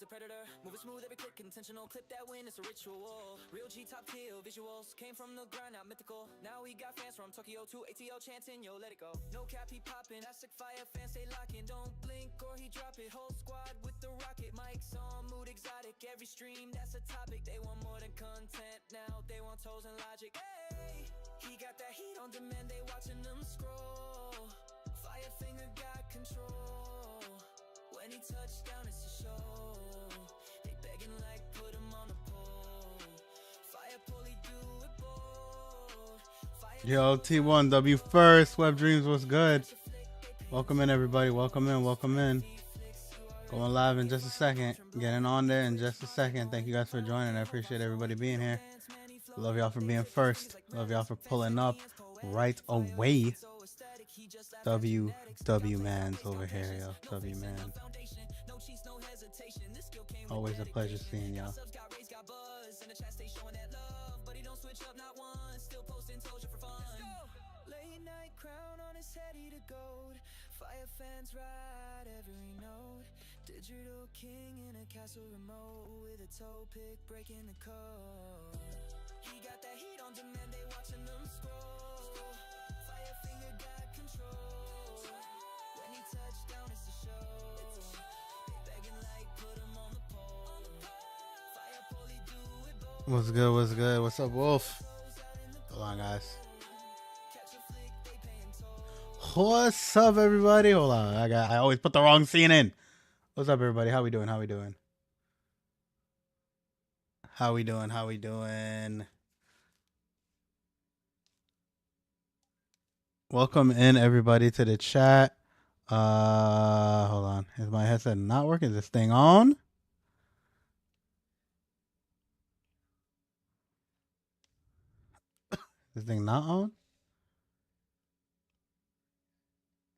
predator. Moving smooth, every click intentional. Clip that win, it's a ritual. Real G top kill visuals. Came from the grind, not mythical. Now we got fans from Tokyo to ATL chanting, yo, let it go. No cap, he poppin'. Astic fire fans stay locking. Don't blink or he drop it. Whole squad with the rocket. Mike's on mood exotic. Every stream, that's a topic. They want more than content now. They want toes and logic. Hey, he got that heat on demand. They watching them scroll. Fire finger got control. When he touched down, it's a show. They begging like put him on the pole. Fire pulley do it bold. Yo, T1W first. Web Dreams was good. Welcome in, everybody. Welcome in. Welcome in. Going live in just a second. Getting on there in just a second. Thank you guys for joining. I appreciate everybody being here. Love y'all for being first. Love y'all for pulling up right away. W Man's over here, yo. W Man. Always a pleasure seeing y'all. Late night crown on his head, he the gold. Fire fans ride every note. Digital king in a castle remote with a toe pick breaking the code. He got that heat on demand, they watching them scroll. Fire finger got control. When he touched down, it's a show. They begging like put him on the pole. Fire pulley do it bold. What's good? What's good? What's up, Wolf? Hold on, guys. What's up, everybody? Hold on. I always put the wrong scene in. What's up, everybody? How we doing? How we doing? How we doing? How we doing? Welcome in, everybody, to the chat. Hold on. Is my headset not working? Is this thing on? This thing not on?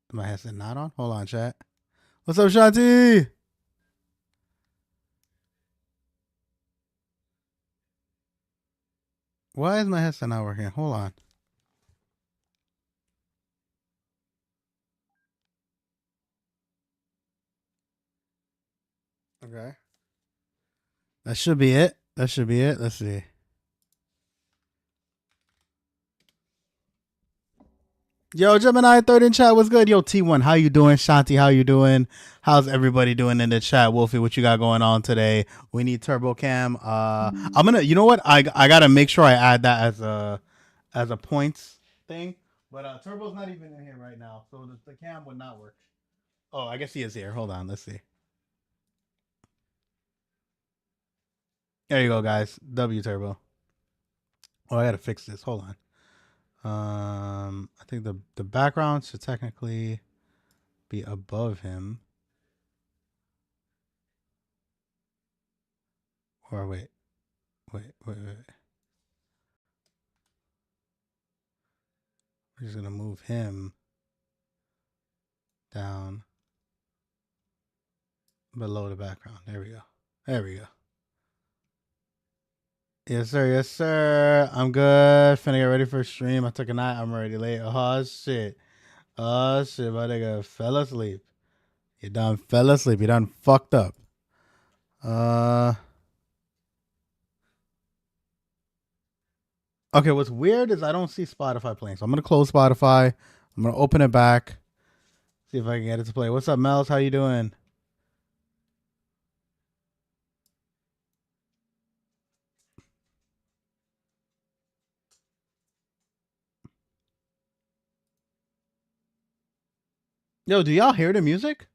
Is my headset not on? Hold on, chat. What's up, Shanti? Why is my headset not working? Hold on. Okay. That should be it. That should be it. Let's see. Yo, Gemini, third in chat. What's good? Yo, T1, how you doing? Shanti, how you doing? How's everybody doing in the chat? Wolfie, what you got going on today? We need Turbo Cam. I'm gonna, you know what? I gotta make sure I add that as a points thing. But Turbo's not even in here right now, so the cam would not work. Oh, I guess he is here. Hold on, let's see. There you go, guys. W Turbo. Oh, I gotta fix this. Hold on. I think the background should technically be above him. Or wait. We're just gonna move him down below the background. There we go. There we go. Yes, sir. Yes, sir. I'm good. Finna get ready for a stream. I took a night. I'm already late. Oh, shit. Oh, shit. My nigga fell asleep. You done fell asleep. You done fucked up. Okay, what's weird is I don't see Spotify playing. So I'm going to close Spotify. I'm going to open it back. See if I can get it to play. What's up, Mels? How you doing? Yo, do y'all hear the music?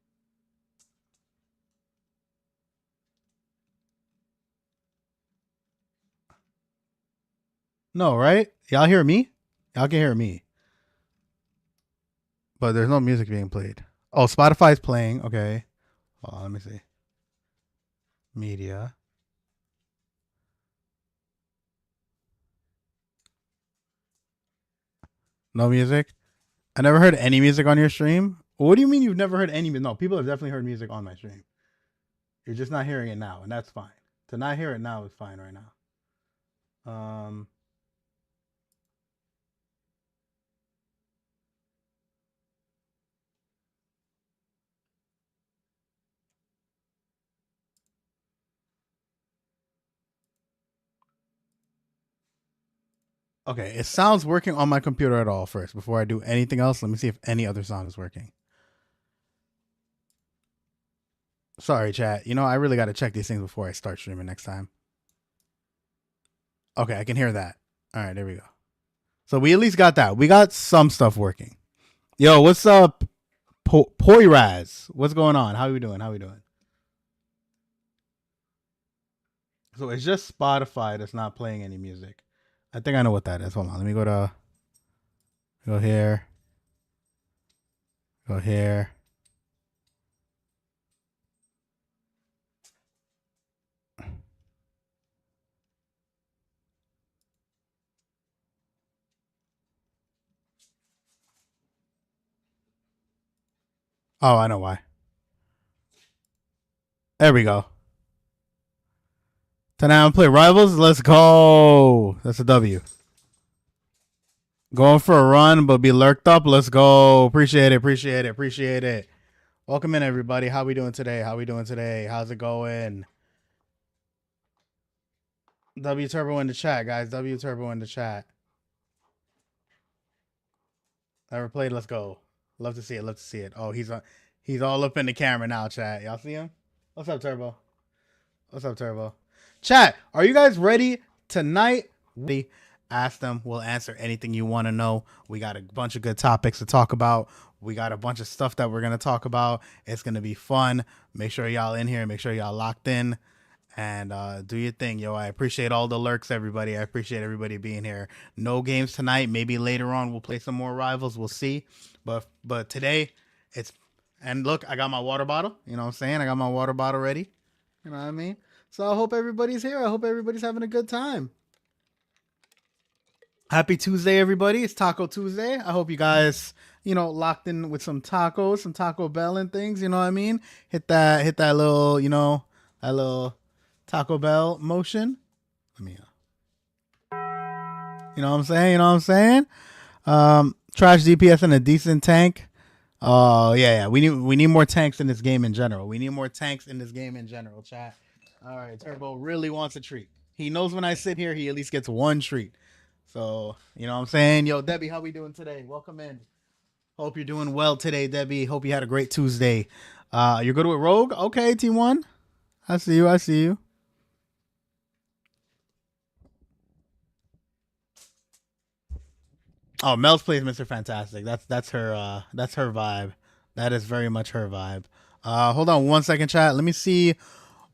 No, right? Y'all hear me? Y'all can hear me. But there's no music being played. Oh, Spotify's playing. Okay. Hold on, let me see. Media. No music? I never heard any music on your stream. What do you mean you've never heard any? No, people have definitely heard music on my stream. You're just not hearing it now, and that's fine. To not hear it now is fine right now. Okay, it sounds working on my computer at all first. Before I do anything else, let me see if any other sound is working. Sorry, chat. You know, I really got to check these things before I start streaming next time. Okay, I can hear that. All right, there we go. So we at least got that. We got some stuff working. Yo, what's up, Poiraz? What's going on? How we doing? How we doing? So it's just Spotify that's not playing any music. I think I know what that is. Hold on. Let me go here. Go here. Oh, I know why. There we go. Tonight I'm play Rivals. Let's go. That's a W. Going for a run, but be lurked up. Let's go. Appreciate it. Appreciate it. Appreciate it. Welcome in, everybody. How we doing today? How we doing today? How's it going? W Turbo in the chat, guys. W Turbo in the chat. Never played. Let's go. Love to see it. Love to see it. Oh, he's all up in the camera now, chat. Y'all see him? What's up, Turbo? What's up, Turbo? Chat, are you guys ready tonight? We ask them. We'll answer anything you want to know. We got a bunch of good topics to talk about. We got a bunch of stuff that we're going to talk about. It's going to be fun. Make sure y'all in here. Make sure y'all locked in. And do your thing, yo. I appreciate all the lurks, everybody. I appreciate everybody being here. No games tonight. Maybe later on we'll play some more Rivals. We'll see. But today, it's... And look, I got my water bottle. You know what I'm saying? I got my water bottle ready. You know what I mean? So I hope everybody's here. I hope everybody's having a good time. Happy Tuesday, everybody. It's Taco Tuesday. I hope you guys, you know, locked in with some tacos, some Taco Bell and things. You know what I mean? Hit that little, you know, that little Taco Bell motion. Let me, you know what I'm saying? You know what I'm saying? Trash DPS and a decent tank. Oh yeah. We need more tanks in this game in general. We need more tanks in this game in general, chat. All right, Turbo really wants a treat. He knows when I sit here, he at least gets one treat. So, you know what I'm saying? Yo, Debbie, how we doing today? Welcome in. Hope you're doing well today, Debbie. Hope you had a great Tuesday. You're good with Rogue? Okay, T1. I see you. I see you. Oh, Mel's plays Mr. Fantastic. That's her vibe. That is very much her vibe. Hold on 1 second, chat. Let me see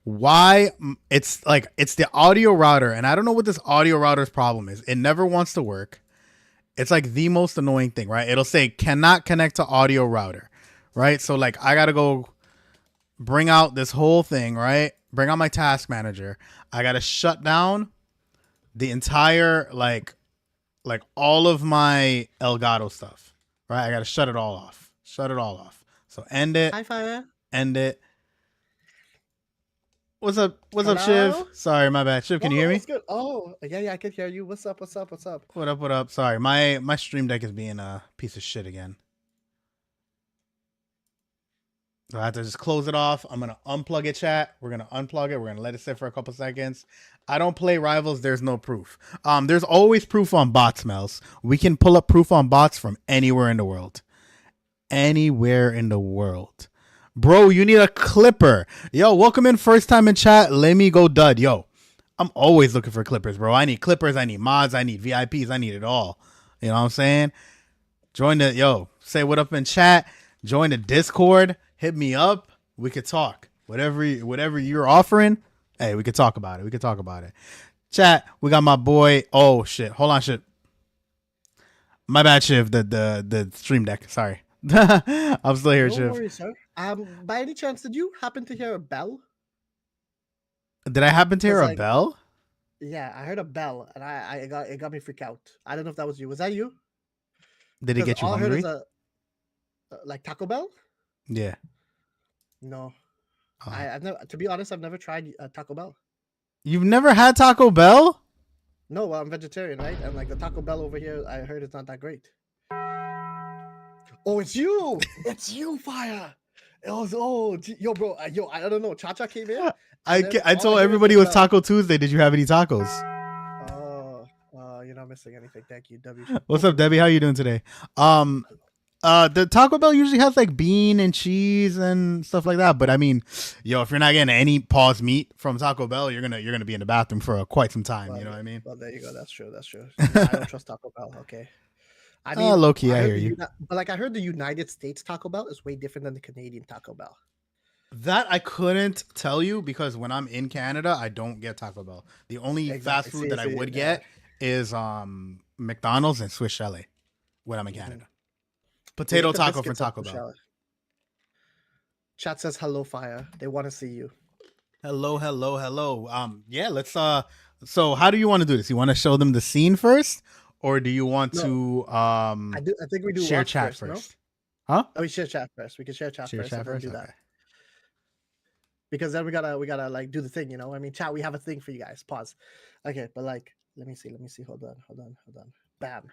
why it's the audio router, and I don't know what this audio router's problem is. It never wants to work. It's like the most annoying thing, right? It'll say cannot connect to audio router, right? So like I gotta go bring out this whole thing, right? Bring out my task manager. I gotta shut down the entire like all of my Elgato stuff, right? I gotta shut it all off. Shut it all off. So end it. Hi, Fiya. End it. What's up? What's Hello? up, Shiv? Sorry, my bad. Shiv, can you hear me? What's good? Oh, yeah, I can hear you. What's up? What's up? What's up? What up? What up? Sorry, my stream deck is being a piece of shit again. So I have to just close it off. I'm gonna unplug it, chat. We're gonna unplug it. We're gonna let it sit for a couple seconds. I don't play Rivals. There's no proof. There's always proof on bots, Mels. We can pull up proof on bots from anywhere in the world. Anywhere in the world. Bro, you need a clipper. Yo, welcome in first time in chat. Let me go dud. Yo, I'm always looking for clippers, bro. I need clippers. I need mods. I need VIPs. I need it all. You know what I'm saying? Say what up in chat. Join the Discord. Hit me up. We could talk. Whatever you're offering, hey, we could talk about it. We could talk about it. Chat, we got my boy. Oh, shit. Hold on, shit. My bad, Shiv. The stream deck. Sorry. I'm still here, No Shiv. worries, sir. By any chance, did you happen to hear a bell? Did I happen to hear It's a like- bell? Yeah, I heard a bell, and it got me freaked out. I don't know if that was you. Was that you? Did it 'Cause get you all I heard hungry? is like Taco Bell? Yeah. No, Oh. I've never. To be honest, I've never tried Taco Bell. You've never had Taco Bell? No, well, I'm vegetarian, right? And like the Taco Bell over here, I heard it's not that great. Oh, it's you! It's you, Fiya! It was yo, bro, I don't know. Cha came in. I then I all told I hear is everybody it the was bell. Taco Tuesday. Did you have any tacos? You know, missing anything. Thank you, W. What's up, Debbie? How you doing today? The Taco Bell usually has like bean and cheese and stuff like that. But I mean, yo, if you're not getting any paused meat from Taco Bell, you're gonna be in the bathroom for quite some time. Well, You know what I mean? Well, there you go. That's true. That's true. I don't trust Taco Bell. Okay. I mean, Low key, I heard hear the you. But like, I heard the United States Taco Bell is way different than the Canadian Taco Bell. That I couldn't tell you because when I'm in Canada, I don't get Taco Bell. The only fast food that I would get is McDonald's and Swiss Chalet when I'm in Canada. Potato taco from Taco Bell. Chat says hello, Fire. They want to see you. Hello. Yeah, let's so how do you want to do this? You want to show them the scene first, or do you want to I think we do share chat first? No? Huh? Oh, we share chat first. We can share chat first and then do that. Because then we gotta like do the thing, you know. I mean, chat, we have a thing for you guys. Pause. Okay, but like, let me see. Hold on. Bam.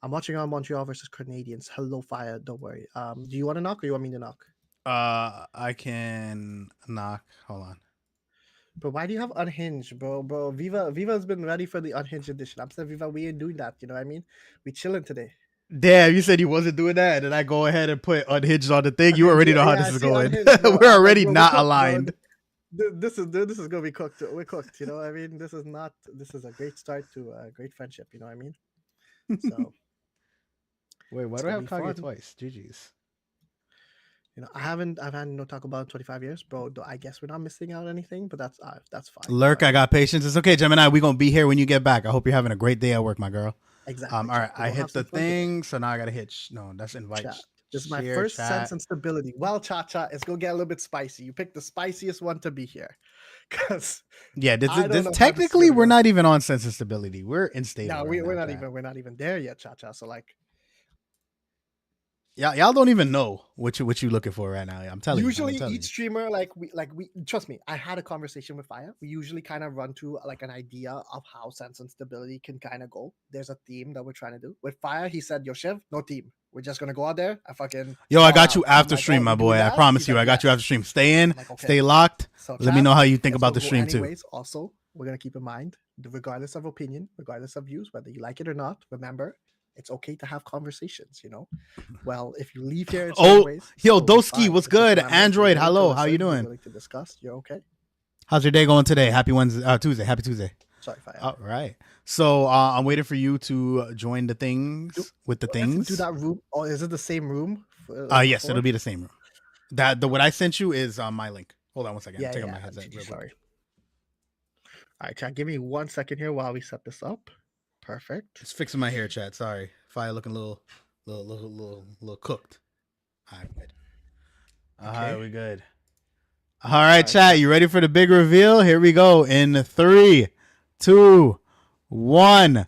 I'm watching on Montreal versus Canadians. Hello, Fire. Don't worry. Do you want to knock or you want me to knock? I can knock. Hold on. But why do you have Unhinged, bro? Viva's been ready for the Unhinged edition. I'm saying, Viva, we ain't doing that. You know what I mean? We chilling today. Damn, you said you wasn't doing that, and then I go ahead and put Unhinged on the thing. You already know how this is going. We're already not aligned. This is gonna be cooked. We're cooked. You know what I mean? This is a great start to a great friendship. You know what I mean? So wait, why do I have Kage twice? GG's. You know, I've had no Taco Bell in 25 years, bro. I guess we're not missing out on anything, but that's fine. Lurk, I got patience. It's okay, Gemini. We're gonna be here when you get back. I hope you're having a great day at work, my girl. Exactly. All right, I hit the thing, so now I gotta hit. No, that's invite. Chat. This is my first Sense and Stability. Well, Cha, it's gonna get a little bit spicy. You picked the spiciest one to be here, because this technically we're not even on Sense and Stability. We're in state. No, we're not even there yet, Cha. So like, y'all don't even know what you looking for right now. I'm telling you. Usually, each streamer we trust me. I had a conversation with Fiya. We usually kind of run to like an idea of how Sense and Stability can kind of go. There's a theme that we're trying to do. With Fiya, he said, "Yo, Shiv, no theme. We're just gonna go out there. I got you after stream, my boy. I promise you, I got you after stream. Stay in, stay locked. So, let me know how you think about the stream too. Also, we're gonna keep in mind, regardless of opinion, regardless of views, whether you like it or not. Remember, it's okay to have conversations, you know. Well, if you leave here, Doski, what's good? Android, hello, how you doing? To discuss, you're okay. How's your day going today? Happy Wednesday, Tuesday. Happy Tuesday. Sorry, Fire. All right. So I'm waiting for you to join the things with the things. Do that room? Oh, is it the same room? Yes, it'll be the same room. What I sent you is my link. Hold on one second. Take out my headset. Sorry. All right, chat. Give me 1 second here while we set this up. Perfect. Just fixing my hair, chat. Sorry, Fire looking a little cooked. All right, good. All right, we good. All right, chat. You ready for the big reveal? Here we go. In 3, 2, 1.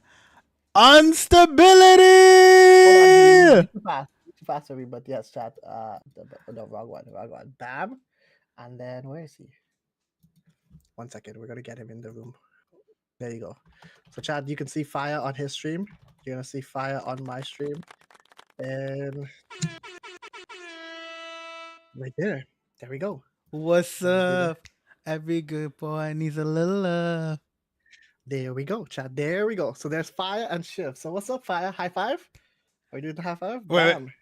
Instability. Too fast for me, but yes, chat. No, wrong one. Bam. And then where is he? 1 second. We're gonna get him in the room. There you go. So, chat, you can see Fiya on his stream. You're gonna see Fiya on my stream, and right there. There we go. What's up? Every good boy needs a little love. There we go, chat. There we go. So there's Fiya and Shiv. So what's up, Fiya? High five? Are we doing the high five? Bam. Wait.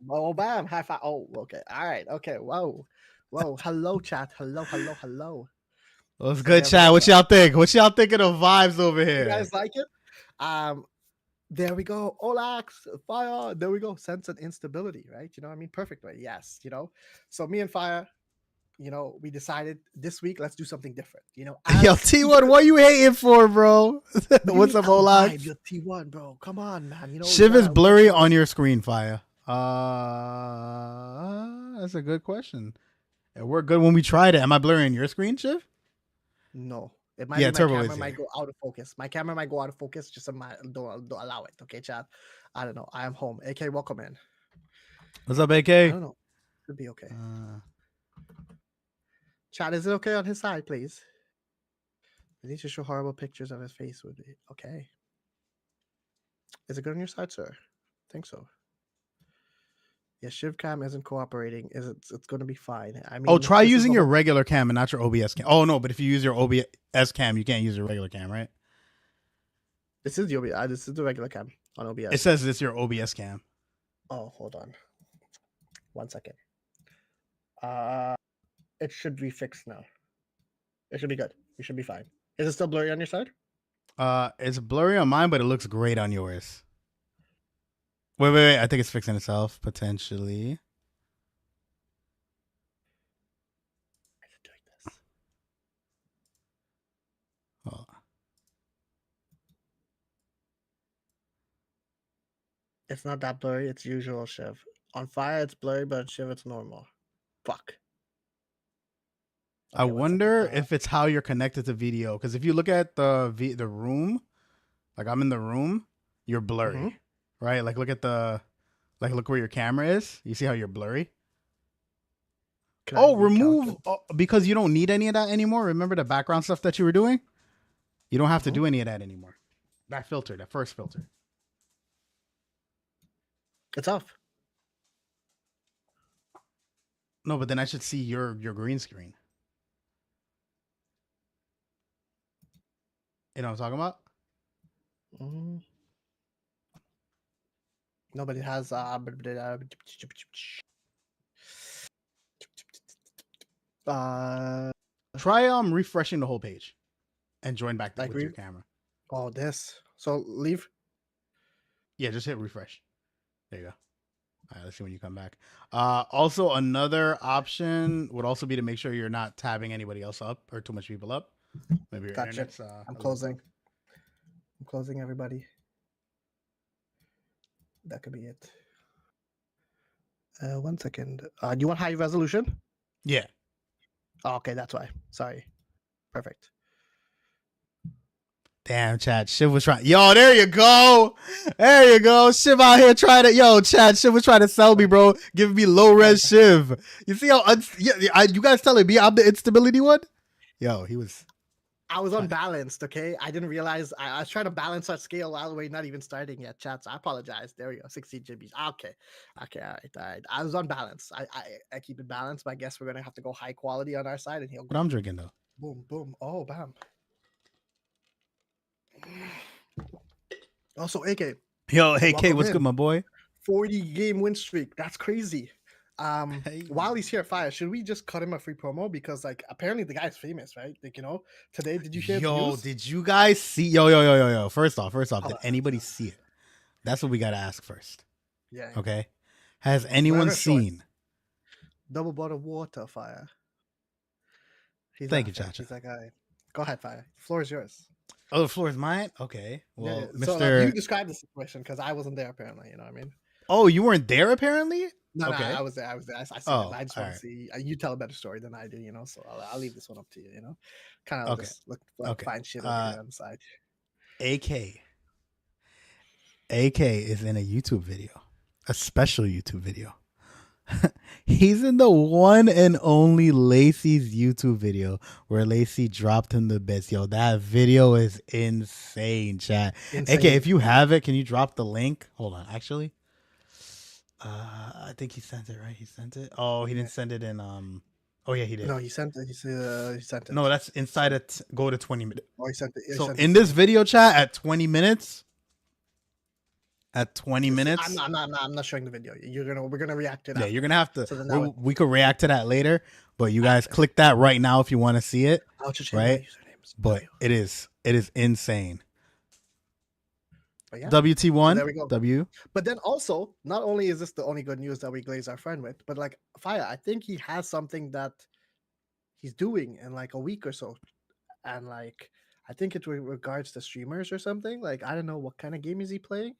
Oh, bam. High five. Oh, okay. All right. Okay. Whoa. Hello, chat. Hello. What's good, chat? What y'all think? What y'all think of the vibes over here? You guys like it? There we go. Olax, Fiya. There we go. Sense and Instability, right? You know what I mean? Perfect way. Yes. You know. So me and Fiya, you know, we decided this week, let's do something different. You know, yo, T1, what you hating for, bro? What's up, Olax? Yo, T1, bro. Come on, man. You know, Shiv is blurry on your screen, Fiya. That's a good question. We're good when we tried it. Am I blurring your screen, Shiv? No. It might be my camera might go out of focus. My camera might go out of focus. Just don't allow it. Okay, chat. I don't know. I am home. AK, welcome in. What's up, AK? I don't know. Should be okay. Chat, is it okay on his side, please? I need to show horrible pictures of his face. Would be okay. Is it good on your side, sir? I think so. Yeah, Shivcam isn't cooperating. It's going to be fine. I mean, try using your regular cam and not your OBS cam. Oh no, but if you use your OBS cam, you can't use your regular cam, right? This is the OBS. This is the regular cam on OBS. It says it's your OBS cam. Oh, hold on. 1 second. It should be fixed now. It should be good. You should be fine. Is it still blurry on your side? It's blurry on mine, but it looks great on yours. Wait. I think it's fixing itself potentially. Why is it doing this? Oh. It's not that blurry. It's usual, Shiv. On Fiya, it's blurry, but on Shiv, it's normal. Fuck. I Okay, 1 wonder second. if it's how you're connected to video. Because if you look at the room, like I'm in the room, you're blurry, right? Like look where your camera is. You see how you're blurry? Can I remove recalculate? because you don't need any of that anymore. Remember the background stuff that you were doing? You don't have to do any of that anymore. That filter, that first filter. It's off. No, but then I should see your green screen. You know what I'm talking about? Nobody has. Try refreshing the whole page, and join back Like with your camera. Oh, this. So leave. Yeah, just hit refresh. There you go. All right, let's see when you come back. Also, another option would also be to make sure you're not tabbing anybody else up or too much people up. Maybe your Gotcha. internet's. I'm closing. I'm closing everybody. That could be it. 1 second. You want high resolution? Yeah. Oh, okay, that's why. Sorry. Perfect. Damn, chat. Shiv was trying. Yo, there you go. There you go. Shiv out here trying to. Yo, chat. Shiv was trying to sell me, bro. Giving me low res Shiv. You see how? You guys telling me I'm the instability one? Yo, he was. I was unbalanced, okay? I didn't realize. I was trying to balance our scale all the way, not even starting yet, chat. So I apologize. There we go. 16 GBs. Okay. All right. I was unbalanced. I keep it balanced, but I guess we're going to have to go high quality on our side. And he'll go. What I'm drinking, though. Boom, boom. Oh, bam. Also, AK. Yo, hey, K, what's good, my boy? 40 game win streak. That's crazy. While he's here at Fiya, should we just cut him a free promo? Because like apparently the guy's famous, right? Like, you know, today did you hear the news? Did you guys see? Yo. First off, did anybody see it? That's what we gotta ask first. Yeah. Okay. Has anyone seen? Double bottle water, Fiya. Thank you, Chacha. He's that guy. Go ahead, Fiya. The floor is yours. Oh, the floor is mine? Okay. Well, yeah. Mr. So, like, you describe the situation because I wasn't there apparently, you know what I mean? Oh, you weren't there apparently? No, okay. I was there. I see it. I just want to see you tell a better story than I do, you know. So I'll leave this one up to you, you know. Kind of just look find shit over on the side. AK is in a YouTube video, a special YouTube video. He's in the one and only Lacey's YouTube video where Lacey dropped him the bits. Yo, that video is insane, chat. Insane. AK, if you have it, can you drop the link? Hold on, actually. I think he sent it, right? He sent it. Oh, he didn't send it in. Oh yeah, he did. No, he sent it. He sent it. No, that's inside it. Go to 20 minutes. Oh, he sent it. So in this video chat at 20 minutes. At 20 minutes. I'm not showing the video. We're gonna react to that. Yeah, you're gonna have to. We could react to that later, but you guys click that right now if you want to see it. Right? But it is insane. Yeah. WT1. There we go. W. But then also, not only is this the only good news that we glaze our friend with, but like Fiya, I think he has something that he's doing in like a week or so, and like I think it regards to streamers or something. Like I don't know what kind of game is he playing.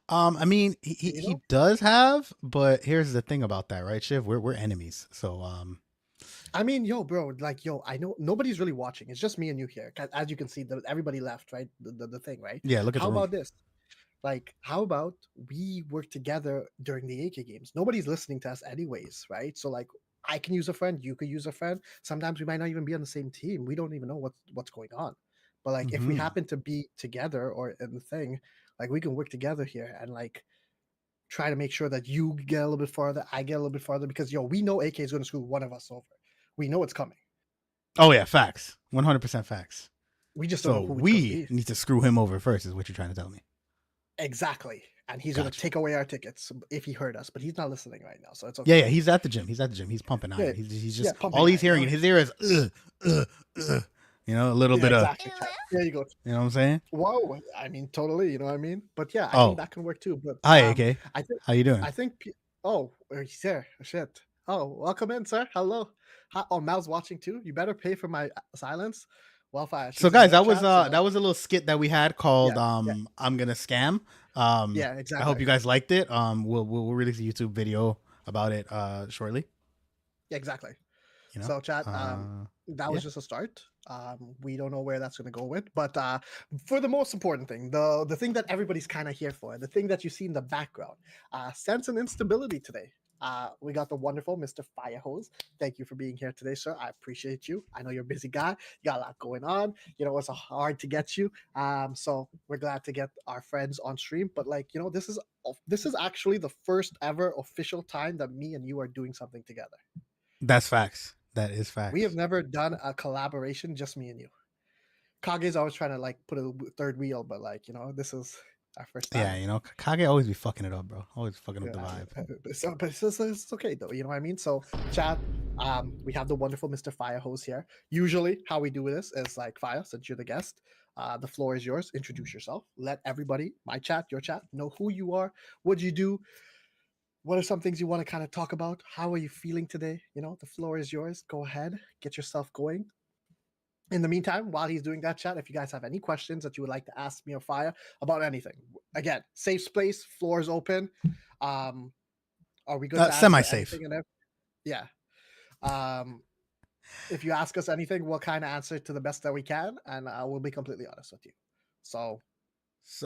I mean, he does have, but here's the thing about that, right, Shiv? We're enemies, so I mean, bro, like, I know nobody's really watching. It's just me and you here. As you can see, everybody left, right? The thing, right? Yeah, look at how about this? Like, how about we work together during the AK games? Nobody's listening to us anyways, right? So, like, I can use a friend, you could use a friend. Sometimes we might not even be on the same team. We don't even know what's going on. But, like, if we happen to be together or in the thing, like, we can work together here and, like, try to make sure that you get a little bit farther, I get a little bit farther, because, we know AK is going to screw one of us over. We know it's coming. Oh yeah, facts. 100% facts. We just don't So know who it's gonna we be. need to screw him over first, is what you're trying to tell me. Exactly. And he's gonna Gotcha. take away our tickets if he heard us, but he's not listening right now, so it's okay. Yeah, he's at the gym. He's at the gym. He's pumping Yeah, iron. He's just pumping all he's iron, hearing in his ear is a little bit of, exactly. Chat. There you go. you know what I'm saying? Whoa, I mean, totally. You know what I mean? But yeah, I Oh, think that can work too. But hi, AK. I think How you doing? I think. Oh, he's there. Shit. Oh, welcome in, sir. Hello. Hi, oh, Mal's watching too. You better pay for my silence. Well, fine. So guys, that was a little skit that we had called I'm gonna scam. Yeah, exactly. I hope you guys liked it. We'll release a YouTube video about it shortly. Yeah, exactly. You know? So chat, that was just a start. We don't know where that's going to go with, but for the most important thing, the thing that everybody's kind of here for, the thing that you see in the background, sense and instability today. We got the wonderful Mr. Fiyahose. Thank you for being here today, sir. I appreciate you. I know you're a busy guy. You got a lot going on. You know, it's hard to get you. So we're glad to get our friends on stream. But like, you know, this is actually the first ever official time that me and you are doing something together. That's facts. That is facts. We have never done a collaboration, just me and you. Kage's always trying to like put a third wheel, but like, you know, this is our first time. Yeah, you know, Kage always be fucking it up, bro. Always fucking up the vibe. But it's okay though, you know what I mean? So chat, we have the wonderful Mr. Fiyahose here. Usually how we do this is like, Fiya, since you're the guest, the floor is yours. Introduce yourself. Let everybody, my chat, your chat, know who you are, what you do. What are some things you want to kind of talk about? How are you feeling today? You know, the floor is yours. Go ahead, get yourself going. In the meantime, while he's doing that, chat, if you guys have any questions that you would like to ask me or Fiya about anything, again, safe space, floor is open. Are we good? Semi-safe. Yeah. If you ask us anything, we'll kind of answer to the best that we can, and we'll be completely honest with you. So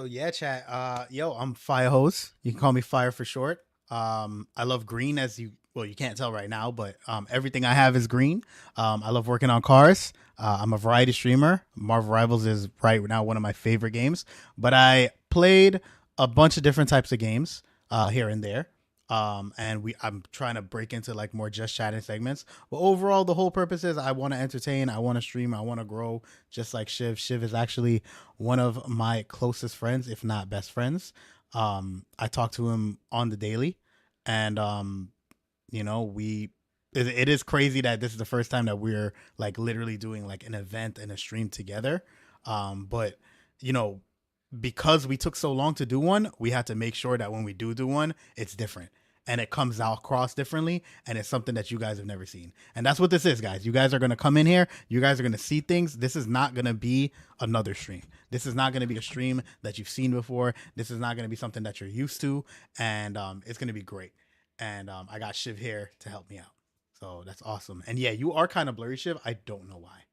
yeah, chat. Yo, I'm Fiyahose. You can call me Fire for short. I love green, as you can't tell right now, but everything I have is green. I love working on cars. I'm a variety streamer. Marvel Rivals is right now one of my favorite games, but I played a bunch of different types of games here and there. And I'm trying to break into like more just chatting segments. But overall, the whole purpose is I want to entertain, I want to stream, I want to grow, just like Shiv. Shiv is actually one of my closest friends, if not best friends. I talk to him on the daily, and you know, it is crazy that this is the first time that we're like literally doing like an event and a stream together. But you know, because we took so long to do one, we had to make sure that when we do one, it's different and it comes out across differently, and it's something that you guys have never seen. And that's what this is, guys. You guys are going to come in here, you guys are going to see things. This is not going to be another stream. This is not going to be a stream that you've seen before. This is not going to be something that you're used to, and it's going to be great. And I got Shiv here to help me out, so that's awesome. And yeah, you are kind of blurry, Shiv. I don't know why.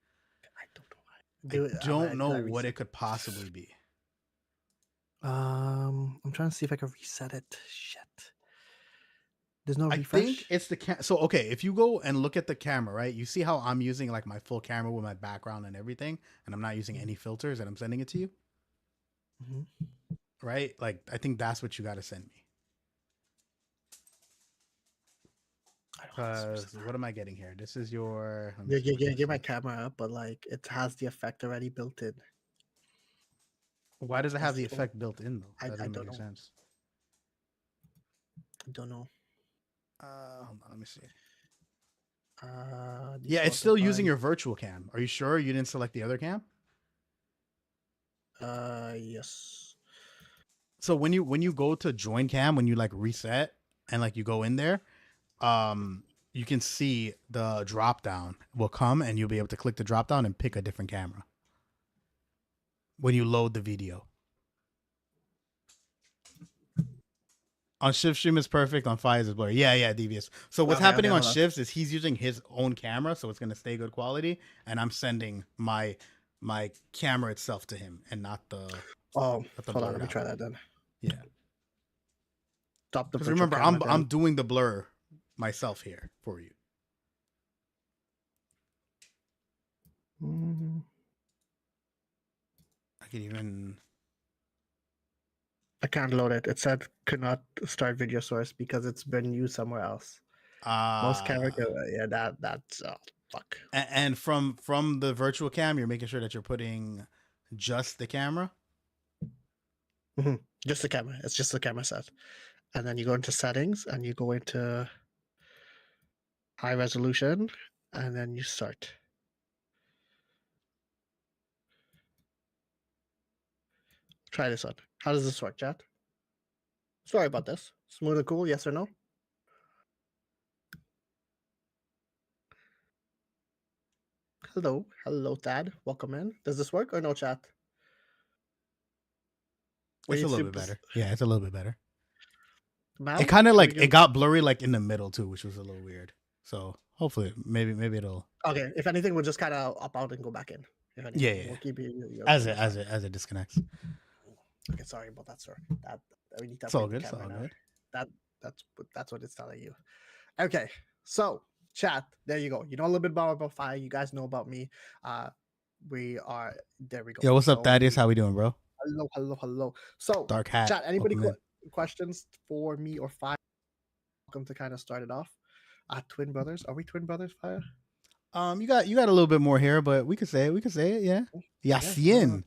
I don't know what it could possibly be. I'm trying to see if I can reset it. Shit. There's no refresh. I think it's the so okay, if you go and look at the camera, right, you see how I'm using like my full camera with my background and everything, and I'm not using any filters, and I'm sending it to you. Right? Like, I think that's what you got to send me. Because what am I getting here? This is your... Get my camera up, but like it has the effect already built in. Why does it have the effect built in though? That doesn't make make sense. I don't know. Hold on, let me see. Yeah, it's still using your virtual cam. Are you sure you didn't select the other cam? Yes. So when you go to join cam, when you like reset and like you go in there, you can see the drop down will come, and you'll be able to click the drop down and pick a different camera when you load the video. On Shiv's stream is perfect. On Fiya's is blurry. Yeah, devious. So what's happening on Shiv's is he's using his own camera, so it's gonna stay good quality, and I'm sending my camera itself to him, and not the. Hold on, let me try that then. Yeah. Stop the. Because remember, I'm doing the blur myself here for you. I can even. I can't load it. It said could not start video source because it's been used somewhere else. Most camera, yeah, that's Fuck. And from the virtual cam, you're making sure that you're putting just the camera. Mm-hmm. Just the camera. It's just the camera set. And then you go into settings and you go into high resolution and then you start. Try this on. How does this work, chat? Sorry about this. Smooth and cool, yes or no? Hello. Hello, Thad. Welcome in. Does this work or no, chat? It's a little bit better. Yeah, it's a little bit better. Now, it kind of like it got blurry like in the middle too, which was a little weird. So hopefully, maybe it'll. Okay, if anything, we'll just kind of up out and go back in. If anything, Yeah. We'll keep as it disconnects. Okay, sorry about that, sir. That we need to it's all upgrade good. the It's all camera good. That's what it's telling you. Okay, so chat, there you go. You know a little bit about Fiya. You guys know about me. We are there. We go. Yo, what's up, Thaddeus? How we doing, bro? Hello. So, Dark hat. chat. Anybody questions for me or Fiya? Welcome to kind of start it off. Twin brothers. Are we twin brothers, Fiya? You got a little bit more here, but we could say it. Yeah. Yasin.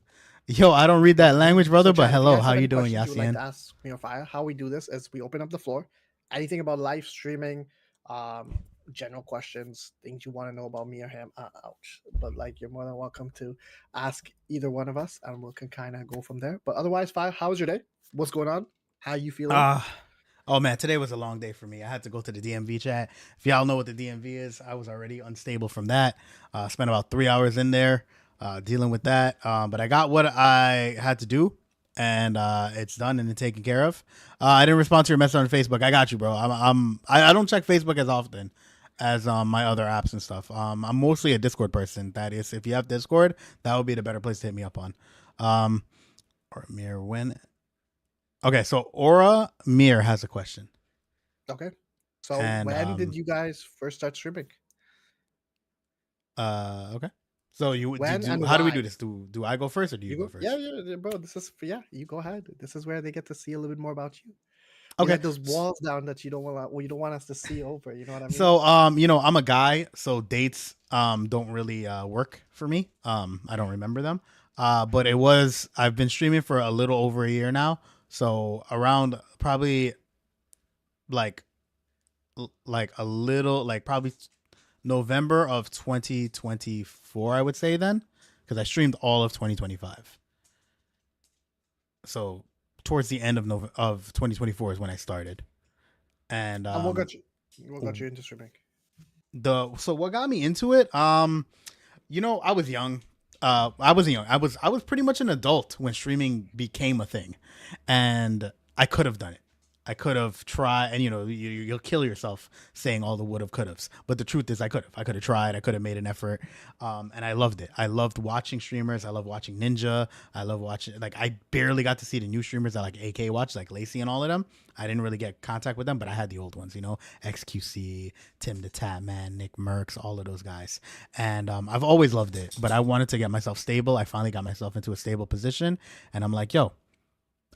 Yeah. Yo, I don't read that language, brother. So, but hello, how you doing, Yasin? You would like to ask me or Fiya? How we do this is we open up the floor. Anything about live streaming, general questions, things you want to know about me or him. Ouch. But like, you're more than welcome to ask either one of us, and we can kind of go from there. But otherwise, Fiya, how was your day? What's going on? How you feeling? Oh man, today was a long day for me. I had to go to the DMV chat. If y'all know what the DMV is, I was already unstable from that. Spent about 3 hours in there dealing with that. But I got what I had to do, and it's done and taken care of. I didn't respond to your message on Facebook. I got you, bro. I don't check Facebook as often as my other apps and stuff. I'm mostly a Discord person. That is, if you have Discord, that would be the better place to hit me up on. Or Mir, when? Okay, so Aura Mir has a question. Okay. So when did you guys first start streaming? Okay. So how do we do this? Do I go first or do you go first? Yeah, bro. This is you go ahead. This is where they get to see a little bit more about you. Okay. Let those walls down that you don't want us to see over. You know what I mean? So I'm a guy, so dates don't really work for me. I don't remember them. But I've been streaming for a little over a year now. So around probably like a little, like probably November of 2024, I would say then, because I streamed all of 2025. So towards the end of 2024 is when I started. And what got you? What got you into streaming? So what got me into it? I was young. I was pretty much an adult when streaming became a thing, and I could have done it. I could have tried, and you'll kill yourself saying all the would have, could have's. But the truth is, I could have tried. I could have made an effort, and I loved it. I loved watching streamers. I love watching Ninja. I love watching. Like, I barely got to see the new streamers that like AK watch, like Lacey and all of them. I didn't really get contact with them, but I had the old ones. XQC, Tim the Tatman, Nick Merckx, all of those guys. And I've always loved it, but I wanted to get myself stable. I finally got myself into a stable position, and I'm like, yo,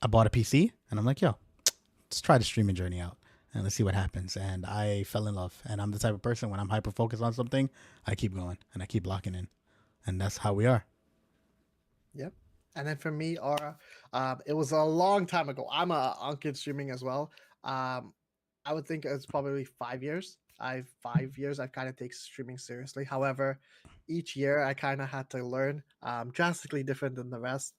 I bought a PC, and I'm like, yo, let's try the streaming journey out and let's see what happens. And I fell in love. And I'm the type of person, when I'm hyper focused on something, I keep going and I keep locking in. And that's how we are. Yep. And then for me, Aura, it was a long time ago. I'm on kid streaming as well. I would think it's probably 5 years. 5 years I've kind of taken streaming seriously. However, each year I kind of had to learn, drastically different than the rest.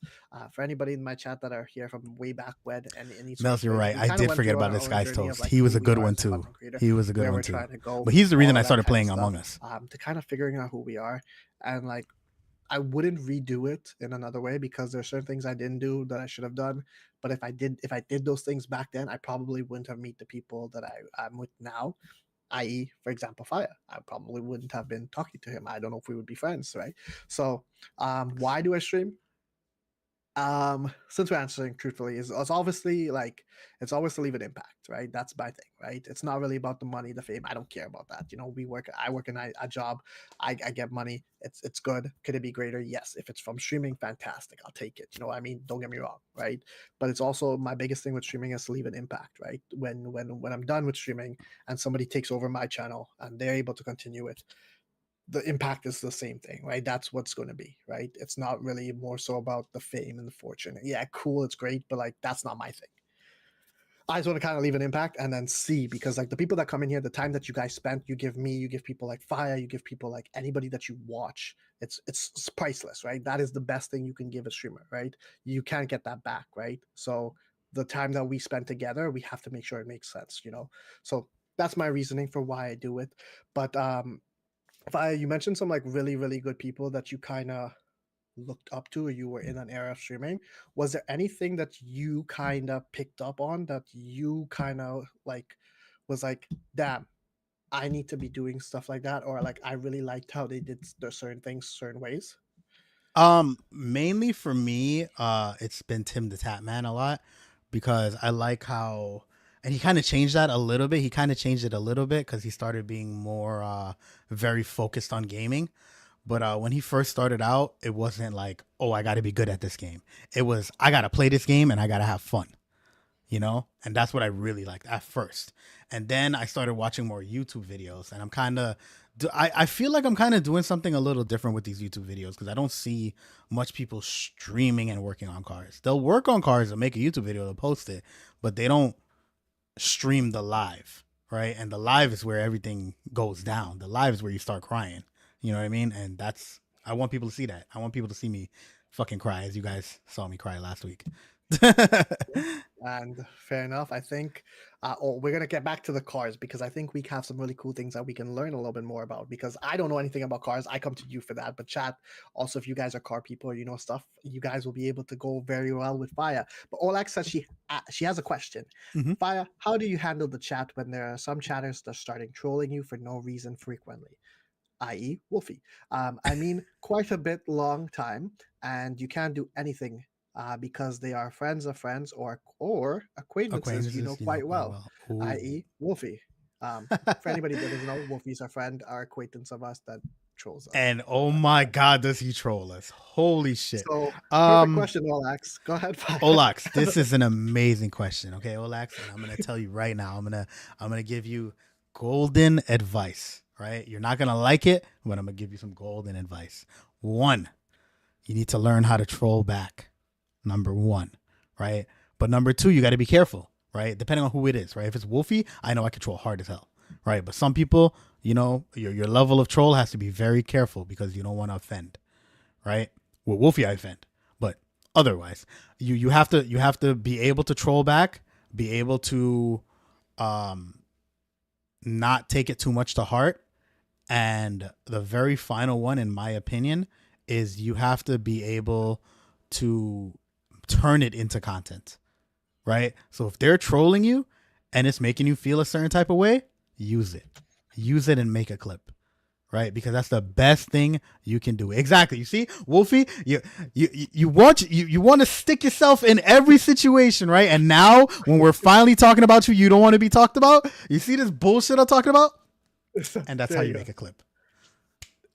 For anybody in my chat that are here from way back when, and Mels, you're right. I did forget about this guy's toast. Like, he was a good one too. He was a good one too. But he's the reason I started playing Among Us. To kind of figuring out who we are, and like, I wouldn't redo it in another way because there's certain things I didn't do that I should have done. But if I did those things back then, I probably wouldn't have met the people that I'm with now. I.e., for example, Fiya. I probably wouldn't have been talking to him. I don't know if we would be friends, right? So, why do I stream? Since we're answering truthfully, it's obviously like, it's always to leave an impact, right? That's my thing, right? It's not really about the money, the fame. I don't care about that. I work in a job, I get money. It's good. Could it be greater? Yes. If it's from streaming, fantastic. I'll take it. You know what I mean? Don't get me wrong, right? But it's also, my biggest thing with streaming is to leave an impact, right? When I'm done with streaming and somebody takes over my channel and they're able to continue it, the impact is the same thing, right? That's what's going to be, right? It's not really more so about the fame and the fortune. Yeah, cool, it's great, but like that's not my thing. I just want to kind of leave an impact and then see, because like the people that come in here, the time that you guys spent, you give me, you give people like Fiya, you give people like anybody that you watch. It's priceless, right? That is the best thing you can give a streamer, right? You can't get that back, right? So the time that we spend together, we have to make sure it makes sense, you know. So that's my reasoning for why I do it. But Fiya, you mentioned some like really really good people that you kind of looked up to, or you were in an era of streaming. Was there anything that you kind of picked up on that you kind of like was like, damn, I need to be doing stuff like that, or like I really liked how they did their certain things certain ways? Mainly for me, it's been Tim the Tap Man a lot, because I like how, and he kind of changed that a little bit. He kind of changed it a little bit because he started being more very focused on gaming. But when he first started out, it wasn't like, oh, I got to be good at this game. It was, I got to play this game and I got to have fun, you know? And that's what I really liked at first. And then I started watching more YouTube videos, and I'm kind of, I feel like I'm kind of doing something a little different with these YouTube videos, because I don't see much people streaming and working on cars. They'll work on cars and make a YouTube video to post it, but they don't stream the live, right? And the live is where everything goes down. The live is where you start crying. You know what I mean? And that's, I want people to see that. I want people to see me fucking cry, as you guys saw me cry last week. And fair enough. I think we're gonna get back to the cars, because I think we have some really cool things that we can learn a little bit more about, because I don't know anything about cars. I come to you for that. But chat, also, if you guys are car people or you know stuff, you guys will be able to go very well with Fiya. But Olak says she has a question. Mhm. Fiya, how do you handle the chat when there are some chatters that are starting trolling you for no reason frequently, i.e. Wolfie? I mean, quite a bit long time, and you can't do anything because they are friends of friends, or acquaintances you know quite well, i.e. Wolfie. For anybody that doesn't know, Wolfie's our friend, our acquaintance of us that trolls us. And oh my God, does he troll us? Holy shit. So, perfect question, Olax. Go ahead, Olax, this is an amazing question. Okay, Olax, and I'm gonna tell you right now, I'm gonna give you golden advice. Right? You're not gonna like it, but I'm gonna give you some golden advice. 1, you need to learn how to troll back. Number 1, right? But number 2, you got to be careful, right? Depending on who it is, right? If it's Wolfie, I know I can troll hard as hell, right? But some people, you know, your level of troll has to be very careful, because you don't want to offend, right? With Wolfie, I offend, but otherwise, you have to be able to troll back, be able to not take it too much to heart. And the very final one, in my opinion, is you have to be able to turn it into content, right? So if they're trolling you and it's making you feel a certain type of way, use it and make a clip, right? Because that's the best thing you can do. Exactly. You see, Wolfie, you want to stick yourself in every situation, right? And now when we're finally talking about you, you don't want to be talked about. You see this bullshit I'm talking about? And that's how you make a clip.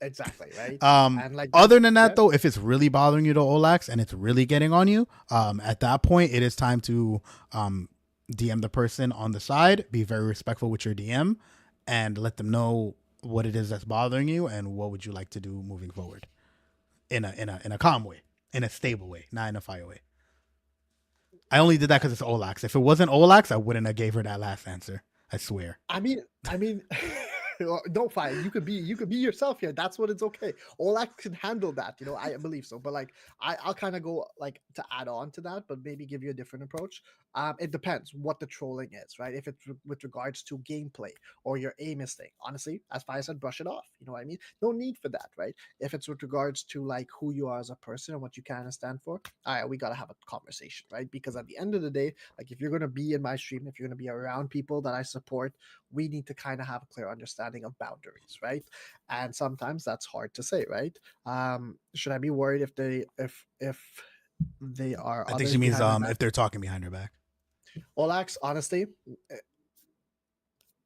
Exactly, right? And like, other than that, though, if it's really bothering you to Olax and it's really getting on you, at that point, it is time to DM the person on the side. Be very respectful with your DM and let them know what it is that's bothering you and what would you like to do moving forward in a calm way, in a stable way, not in a fire way. I only did that because it's Olax. If it wasn't Olax, I wouldn't have gave her that last answer. I swear. I mean. Don't fight. You could be yourself here. That's what it's okay. Olak can handle that, you know. I believe so. But like, I'll kind of go like to add on to that, but maybe give you a different approach. It depends what the trolling is, right? If it's with regards to gameplay or your aim is thing, honestly, as Fiya said, brush it off. You know what I mean? No need for that, right? If it's with regards to like who you are as a person and what you can stand for, all right, we gotta have a conversation, right? Because at the end of the day, like if you're gonna be in my stream, if you're gonna be around people that I support, we need to kind of have a clear understanding of boundaries, right? And sometimes that's hard to say, right? Should I be worried if they are? I think she means if they're talking behind her back. Olax, honestly,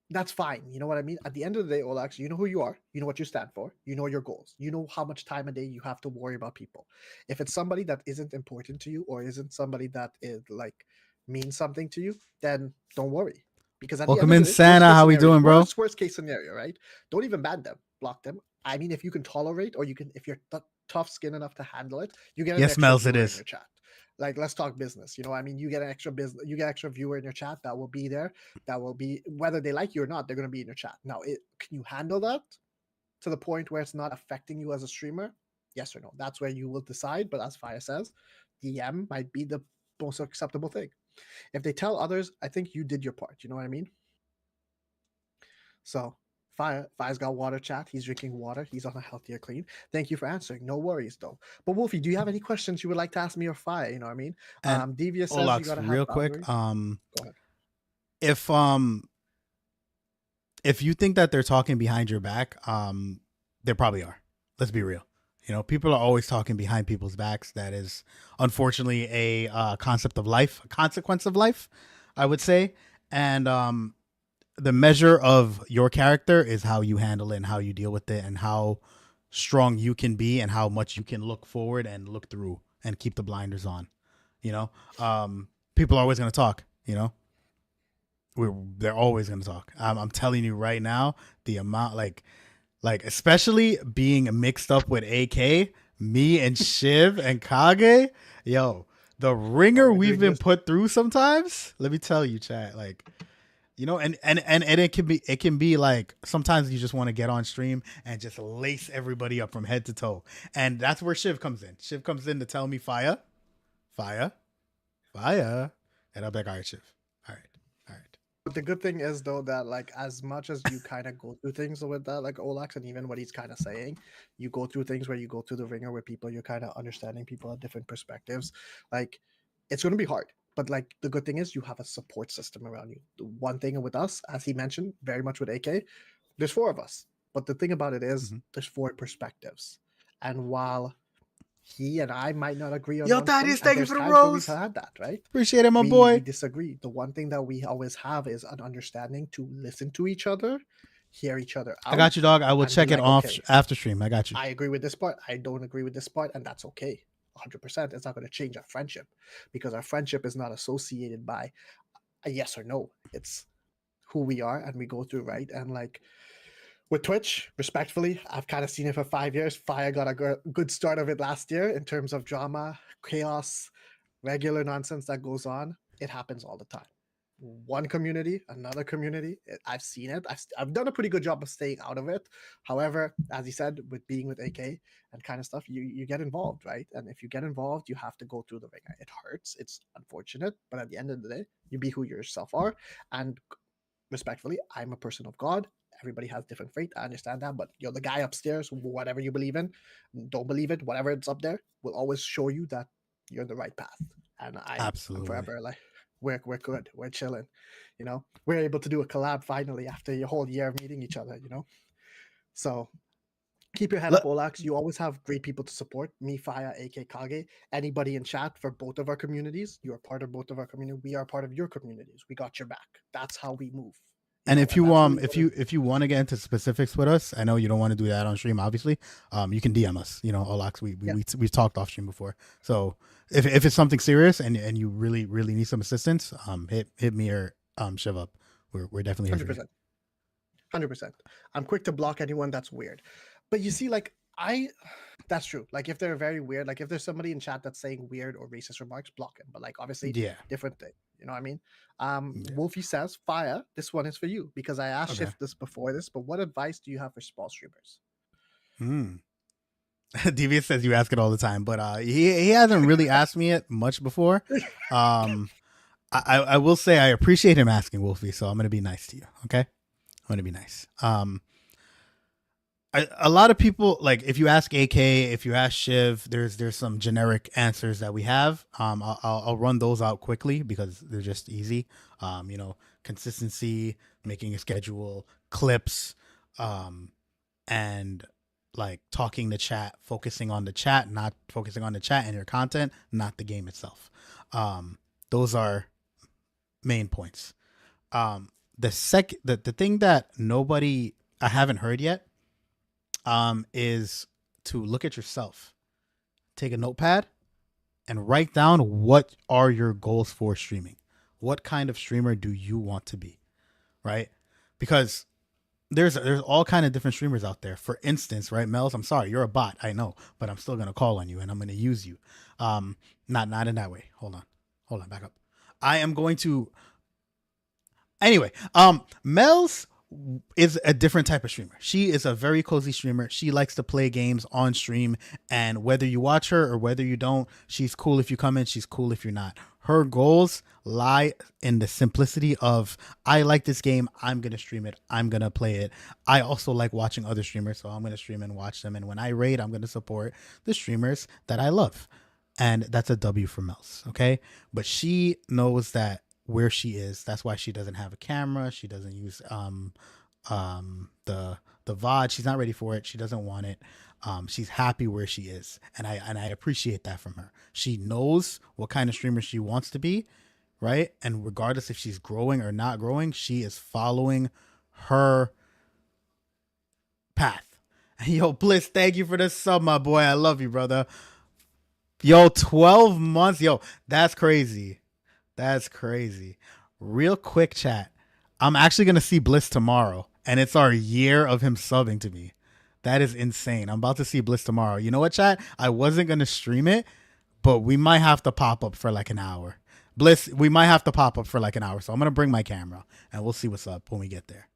that's fine. You know what I mean? At the end of the day, Olax, you know who you are. You know what you stand for. You know your goals. You know how much time a day you have to worry about people. If it's somebody that isn't important to you or isn't somebody that is like means something to you, then don't worry. Because at welcome in, Santa. How we doing, bro? Worst case scenario, right? Don't even ban them. Block them. I mean, if you can tolerate, or if you're tough skin enough to handle it, you get an Yes, extra Mel's, it viewer in is. your chat. Like, let's talk business. You know, I mean, you get an extra you get extra viewer in your chat that will be there. That will be, whether they like you or not, they're going to be in your chat. Now, can you handle that to the point where it's not affecting you as a streamer? Yes or no? That's where you will decide. But as Fiya says, DM might be the most acceptable thing. If they tell others, I think you did your part. You know what I mean? So Fiya's got water, chat. He's drinking water. He's on a healthier clean. Thank you for answering. No worries though. But Wolfie, do you have any questions you would like to ask me or Fiya? You know what I mean? And Devious says you Olax, gotta real have quick, boundaries. Go ahead. if you think that they're talking behind your back, they probably are. Let's be real. You know, people are always talking behind people's backs. That is unfortunately a concept of life, a consequence of life, I would say. And the measure of your character is how you handle it and how you deal with it and how strong you can be and how much you can look forward and look through and keep the blinders on. You know, people are always going to talk, you know, they're always going to talk. I'm telling you right now, the amount, like especially being mixed up with AK, me and Shiv and Kage, yo, the ringer we've been put through sometimes. Let me tell you, chat, like, you know, and it can be like sometimes you just want to get on stream and just lace everybody up from head to toe, and that's where Shiv comes in. Shiv comes in to tell me Fiya, and I'll be like, all right, Shiv, all right. But the good thing is though that, like, as much as you kind of go through things with that, like Olax, and even what he's kind of saying, you go through things where you go through the ringer with people, you're kind of understanding people at different perspectives. Like, it's going to be hard, but like the good thing is you have a support system around you. The one thing with us, as he mentioned, very much with AK, there's 4 of us. But the thing about it is, there's 4 perspectives, and while he and I might not agree on one thing, Thank you there's for the times where rose. we've had that, right? Appreciate it, my we boy. disagree. The one thing that we always have is an understanding to listen to each other, hear each other out. I got you, dog. I will check it off after stream. I got you. I agree with this part. I don't agree with this part, and that's okay. 100%. It's not going to change our friendship, because our friendship is not associated by a yes or no. It's who we are, and we go through, right? And like with Twitch, respectfully, I've kind of seen it for 5 years. Fiya got a good start of it last year in terms of drama, chaos, regular nonsense that goes on. It happens all the time. One community, another community. I've seen it. I've done a pretty good job of staying out of it. However, as he said, with being with AK and kind of stuff, you get involved, right? And if you get involved, you have to go through the ringer. It hurts. It's unfortunate, but at the end of the day, you be who you yourself are. And respectfully, I'm a person of God. Everybody has different faith. I understand that, but you're the guy upstairs. Whatever you believe in, don't believe it. Whatever it's up there will always show you that you're on the right path. And I'm forever like, we're good. We're chilling. You know, we're able to do a collab finally after a whole year of meeting each other. You know, so keep your head up, Olax. You always have great people to support. Me, Fiya, AK, Kage, anybody in chat for both of our communities. You are part of both of our community. We are part of your communities. We got your back. That's how we move. And if you want to get into specifics with us, I know you don't want to do that on stream, obviously. You can DM us. You know, Olax, we've talked off stream before. So if it's something serious and you really need some assistance, hit me or Shiv up. We're definitely 100%. 100%. I'm quick to block anyone that's weird. But you see, like, that's true. Like, if they're very weird, like if there's somebody in chat that's saying weird or racist remarks, block him. But like, obviously, different thing. You know what I mean? Wolfie says, Fiya, this one is for you, because I asked Shift this before this, but what advice do you have for small streamers? Devious says you ask it all the time, but he hasn't really asked me it much before. I will say I appreciate him asking, Wolfie, so I'm gonna be nice to you. Okay, I'm gonna be nice. A lot of people, like, if you ask AK, if you ask Shiv, there's some generic answers that we have. I'll run those out quickly because they're just easy. You know, consistency, making a schedule, clips, and like talking to chat, focusing on the chat, not focusing on the chat and your content, not the game itself. Those are main points. The thing that I haven't heard yet, is to look at yourself, take a notepad and write down what are your goals for streaming. What kind of streamer do you want to be? Right? Because there's all kind of different streamers out there. For instance, right, Mels, I'm sorry, you're a bot, I know, but I'm still gonna call on you and I'm gonna use you. Not in that way. Hold on, back up. I am going to anyway. Mels is a different type of streamer. She is a very cozy streamer. She likes to play games on stream, and whether you watch her or whether you don't, she's cool if you come in, she's cool if you're not. Her goals lie in the simplicity of, I like this game, I'm going to stream it, I'm going to play it. I also like watching other streamers, so I'm going to stream and watch them. And when I raid, I'm going to support the streamers that I love. And that's a W for Mels, okay? But she knows that where she is. That's why she doesn't have a camera. She doesn't use the VOD. She's not ready for it. She doesn't want it. She's happy where she is, and I appreciate that from her. She knows what kind of streamer she wants to be, right? And regardless if she's growing or not growing, she is following her path. Yo, Bliss, thank you for the sub, my boy. I love you, brother. Yo, 12 months. Yo, that's crazy. That's crazy. Real quick chat. I'm actually going to see Bliss tomorrow, and it's our year of him subbing to me. That is insane. I'm about to see Bliss tomorrow. You know what, chat? I wasn't going to stream it, but we might have to pop up for like an hour. Bliss, we might have to pop up for like an hour. So I'm going to bring my camera, and we'll see what's up when we get there.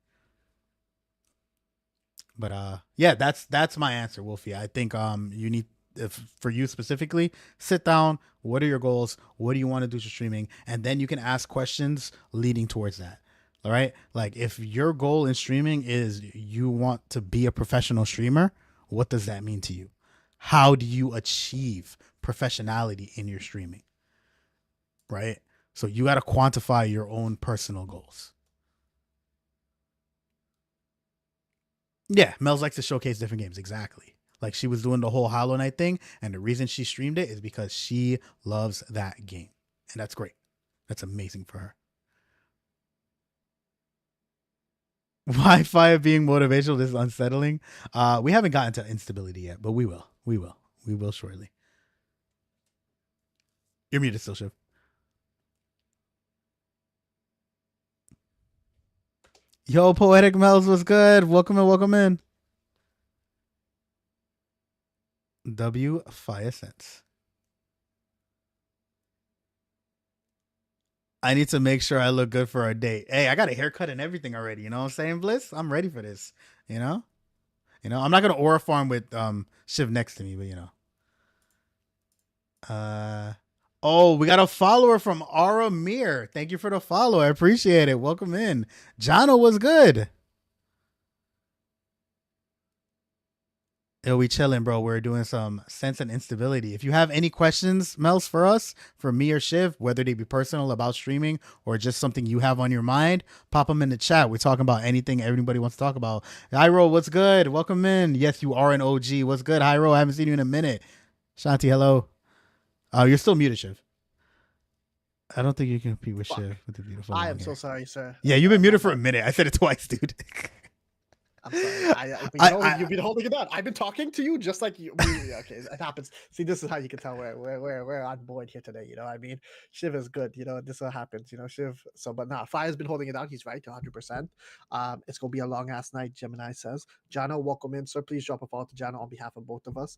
But yeah, that's my answer, Wolfie. I think you need, if for you specifically, sit down. What are your goals? What do you want to do for streaming? And then you can ask questions leading towards that. All right. Like if your goal in streaming is you want to be a professional streamer, what does that mean to you? How do you achieve professionality in your streaming? Right. So you got to quantify your own personal goals. Yeah. Mels likes to showcase different games. Exactly. Like she was doing the whole Hollow Knight thing, and the reason she streamed it is because she loves that game. And that's great. That's amazing for her. Why Fiya being motivational is unsettling? We haven't gotten to instability yet, but we will. We will shortly. You're muted still, Shiv. Yo, Poetic Mels was good. Welcome in. W Fiya Sense. I need to make sure I look good for our date. Hey, I got a haircut and everything already. You know what I'm saying, Bliss? I'm ready for this. You know, I'm not gonna aura farm with Shiv next to me, but you know. Oh, we got a follower from Aura Mir. Thank you for the follow. I appreciate it. Welcome in. Jono was good. Yo, we chilling, bro. We're doing some sense and instability. If you have any questions, Mels, for us, for me or Shiv, whether they be personal about streaming or just something you have on your mind, pop them in the chat. We're talking about anything everybody wants to talk about. Hyro, what's good? Welcome in. Yes, you are an OG. What's good, Hyro? I haven't seen you in a minute. Shanti, hello. Oh, you're still muted, Shiv. I don't think you can compete with Shiv with the beautiful. I am so sorry, sir. Yeah, you've been muted for a minute. I said it twice, dude. I'm sorry. You've been holding it down. I've been talking to you just like you. Okay, it happens. See, this is how you can tell we're on board here today. You know what I mean? Shiv is good. You know, this is what happens. You know, Shiv. So, but nah, Fiya's been holding it down. He's right, 100%. It's gonna be a long ass night. Gemini says. Jano, welcome in, sir. Please drop a follow to Jano on behalf of both of us.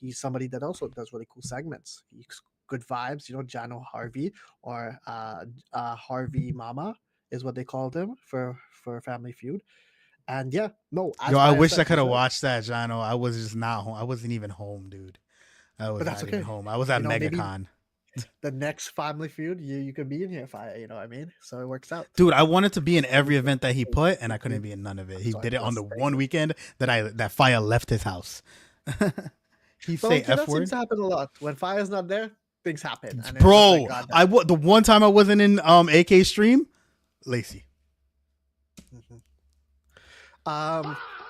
He's somebody that also does really cool segments. He's good vibes. You know, Jano Harvey or Harvey Mama is what they called him for Family Feud. And yeah, no. Yo, I wish I could have watched that, Jono. I was just not home. I wasn't even home, dude. I was not even home. I was at MegaCon. The next Family Feud, you could be in here, Fiya. You know what I mean? So it works out. Dude, I wanted to be in every event that he put, and I couldn't be in none of it. He did it on the one weekend that Fiya left his house. He say F word. That seems to happen a lot. When Fiya's not there, things happen. And bro, like, the one time I wasn't in AK stream, Lacey. Mm-hmm.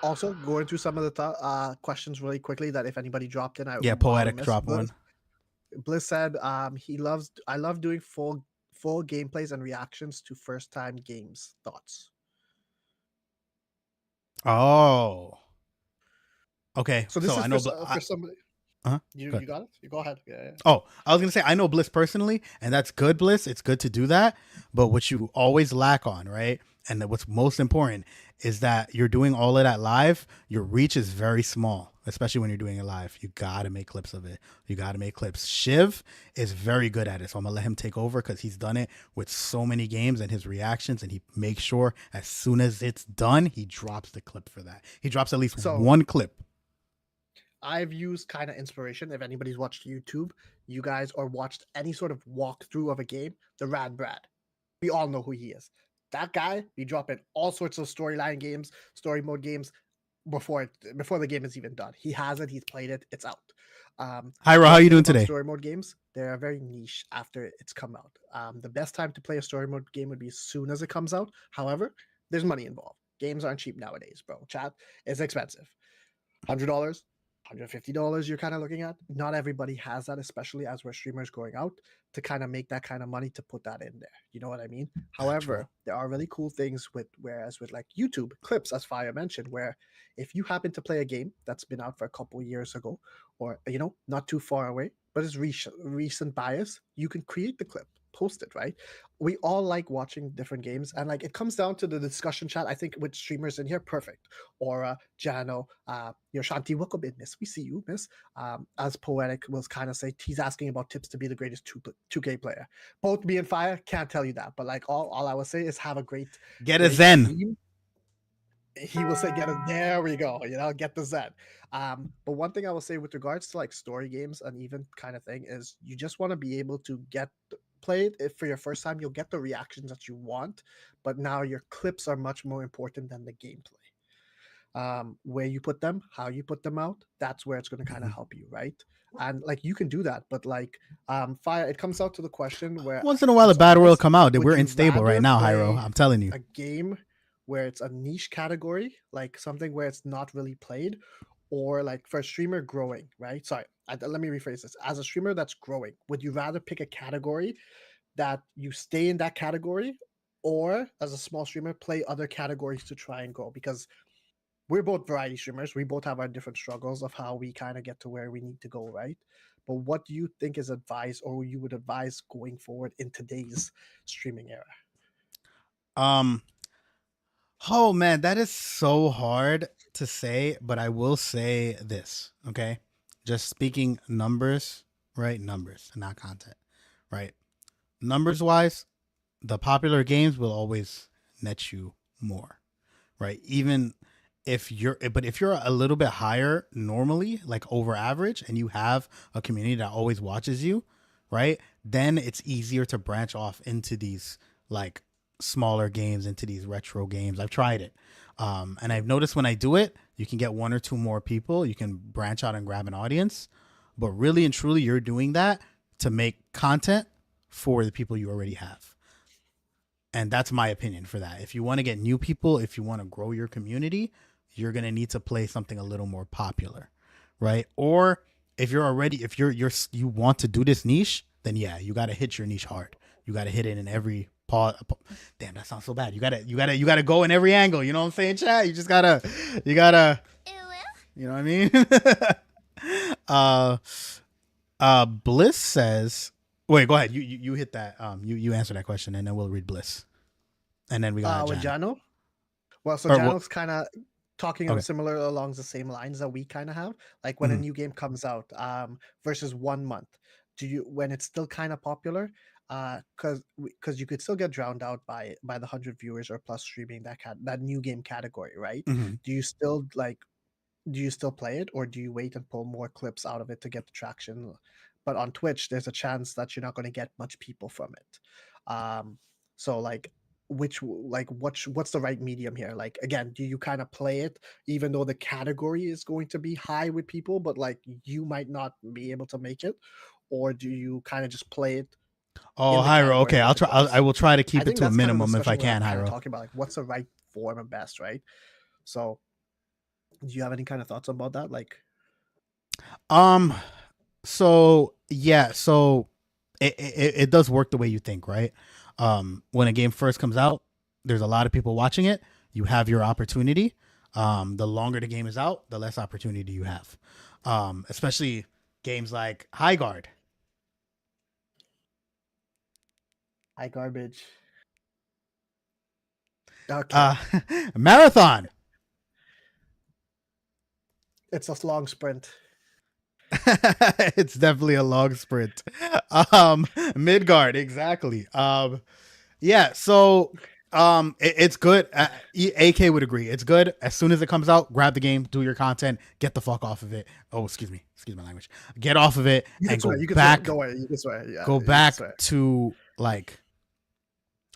Also going through some of the questions really quickly that if anybody dropped in, Poetic dropped one. Bliss said I love doing full gameplays and reactions to first time games. Thoughts? Oh, okay. So this is I know for somebody. You got it. You go ahead. Yeah. Oh, I was gonna say I know Bliss personally, and that's good, Bliss. It's good to do that. But what you always lack on, right, And what's most important is that you're doing all of that live. Your reach is very small, especially when you're doing it live. You got to make clips of it. You got to make clips. Shiv is very good at it. So I'm going to let him take over because he's done it with so many games and his reactions. And he makes sure as soon as it's done, he drops the clip for that. He drops at least one clip. I've used kind of inspiration. If anybody's watched YouTube, you guys, or watched any sort of walkthrough of a game, the Rad Brad. We all know who he is. That guy, be dropping all sorts of storyline games, story mode games before the game is even done. He has it. He's played it. It's out. Hyro, how are you doing today? Story mode games, they're very niche after it's come out. The best time to play a story mode game would be as soon as it comes out. However, there's money involved. Games aren't cheap nowadays, bro. Chat is expensive. $100. $150 you're kind of looking at. Not everybody has that, especially as we're streamers going out, to kind of make that kind of money to put that in there. You know what I mean? However, there are really cool things with like YouTube clips, as Fiya mentioned, where if you happen to play a game that's been out for a couple years ago, or not too far away, but it's recent bias, you can create the clip, post it, right? We all like watching different games, and like it comes down to the discussion chat. I think with streamers in here, perfect. Or Jano, Shanti, welcome in, miss. We see you, miss. As Poetic was kind of say, he's asking about tips to be the greatest 2K player. Both me and Fiya can't tell you that, but like all I will say is have a great get a Zen. Team. He will say, there we go, get the Zen. But one thing I will say with regards to like story games and even kind of thing is you just want to be able to play it. If for your first time, you'll get the reactions that you want, but now your clips are much more important than the gameplay. Where you put them, how you put them out, that's where it's going to kind of help you, right? And like you can do that, but like Fiya, it comes out to the question where once in a while a battle will come out. We're unstable right now, Hyro. I'm telling you. A game where it's a niche category, like something where it's not really played, or like for a streamer growing, right? Sorry, let me rephrase this. As a streamer that's growing, would you rather pick a category that you stay in that category, or as a small streamer play other categories to try and grow? Because we're both variety streamers. We both have our different struggles of how we kind of get to where we need to go, right? But what do you think is advice, or you would advise going forward in today's streaming era? Oh man, that is so hard to say, but I will say this, okay? Just speaking numbers, right? Numbers, not content, right? Numbers wise, the popular games will always net you more, right? Even if you're a little bit higher normally, like over average, and you have a community that always watches you, right? Then it's easier to branch off into these like smaller games, into these retro games. I've tried it. And I've noticed when I do it, you can get one or two more people. You can branch out and grab an audience. But really and truly, you're doing that to make content for the people you already have. And that's my opinion for that. If you want to get new people, if you want to grow your community, you're going to need to play something a little more popular, right? Or if you want to do this niche, then yeah, you got to hit your niche hard. You got to hit it in every damn, that sounds so bad. You gotta go in every angle. You know what I'm saying, chat? You gotta, you know what I mean? Bliss says, wait, go ahead. You hit that. You answer that question, and then we'll read Bliss, and then we got with Jano. Well, so Jano's kind of talking similar along the same lines that we kind of have. Like when a new game comes out, versus 1 month. When it's still kind of popular? Because you could still get drowned out by the 100 viewers or plus streaming that new game category, right? Mm-hmm. Do you still play it, or do you wait and pull more clips out of it to get the traction? But on Twitch, there's a chance that you're not going to get much people from it. So like, what's the right medium here? Like, again, do you kind of play it even though the category is going to be high with people, but like you might not be able to make it, or do you kind of just play it? Oh, Hyro. Okay, I will try to keep it to a minimum if I can, Hyro. Talking about like what's the right form of best, right? So, do you have any kind of thoughts about that? Like, so yeah, so it does work the way you think, right? When a game first comes out, there's a lot of people watching it. You have your opportunity. The longer the game is out, the less opportunity you have. Especially games like High Guard. High Garbage. Okay. Marathon. It's a long sprint. It's definitely a long sprint. Midgard, exactly. Yeah, so it's good. AK would agree. It's good. As soon as it comes out, grab the game, do your content, get the fuck off of it. Oh, excuse my language. Get off of it You can and swear. go You can swear. back. Go away. You can swear. Yeah, Go you can back swear. to like,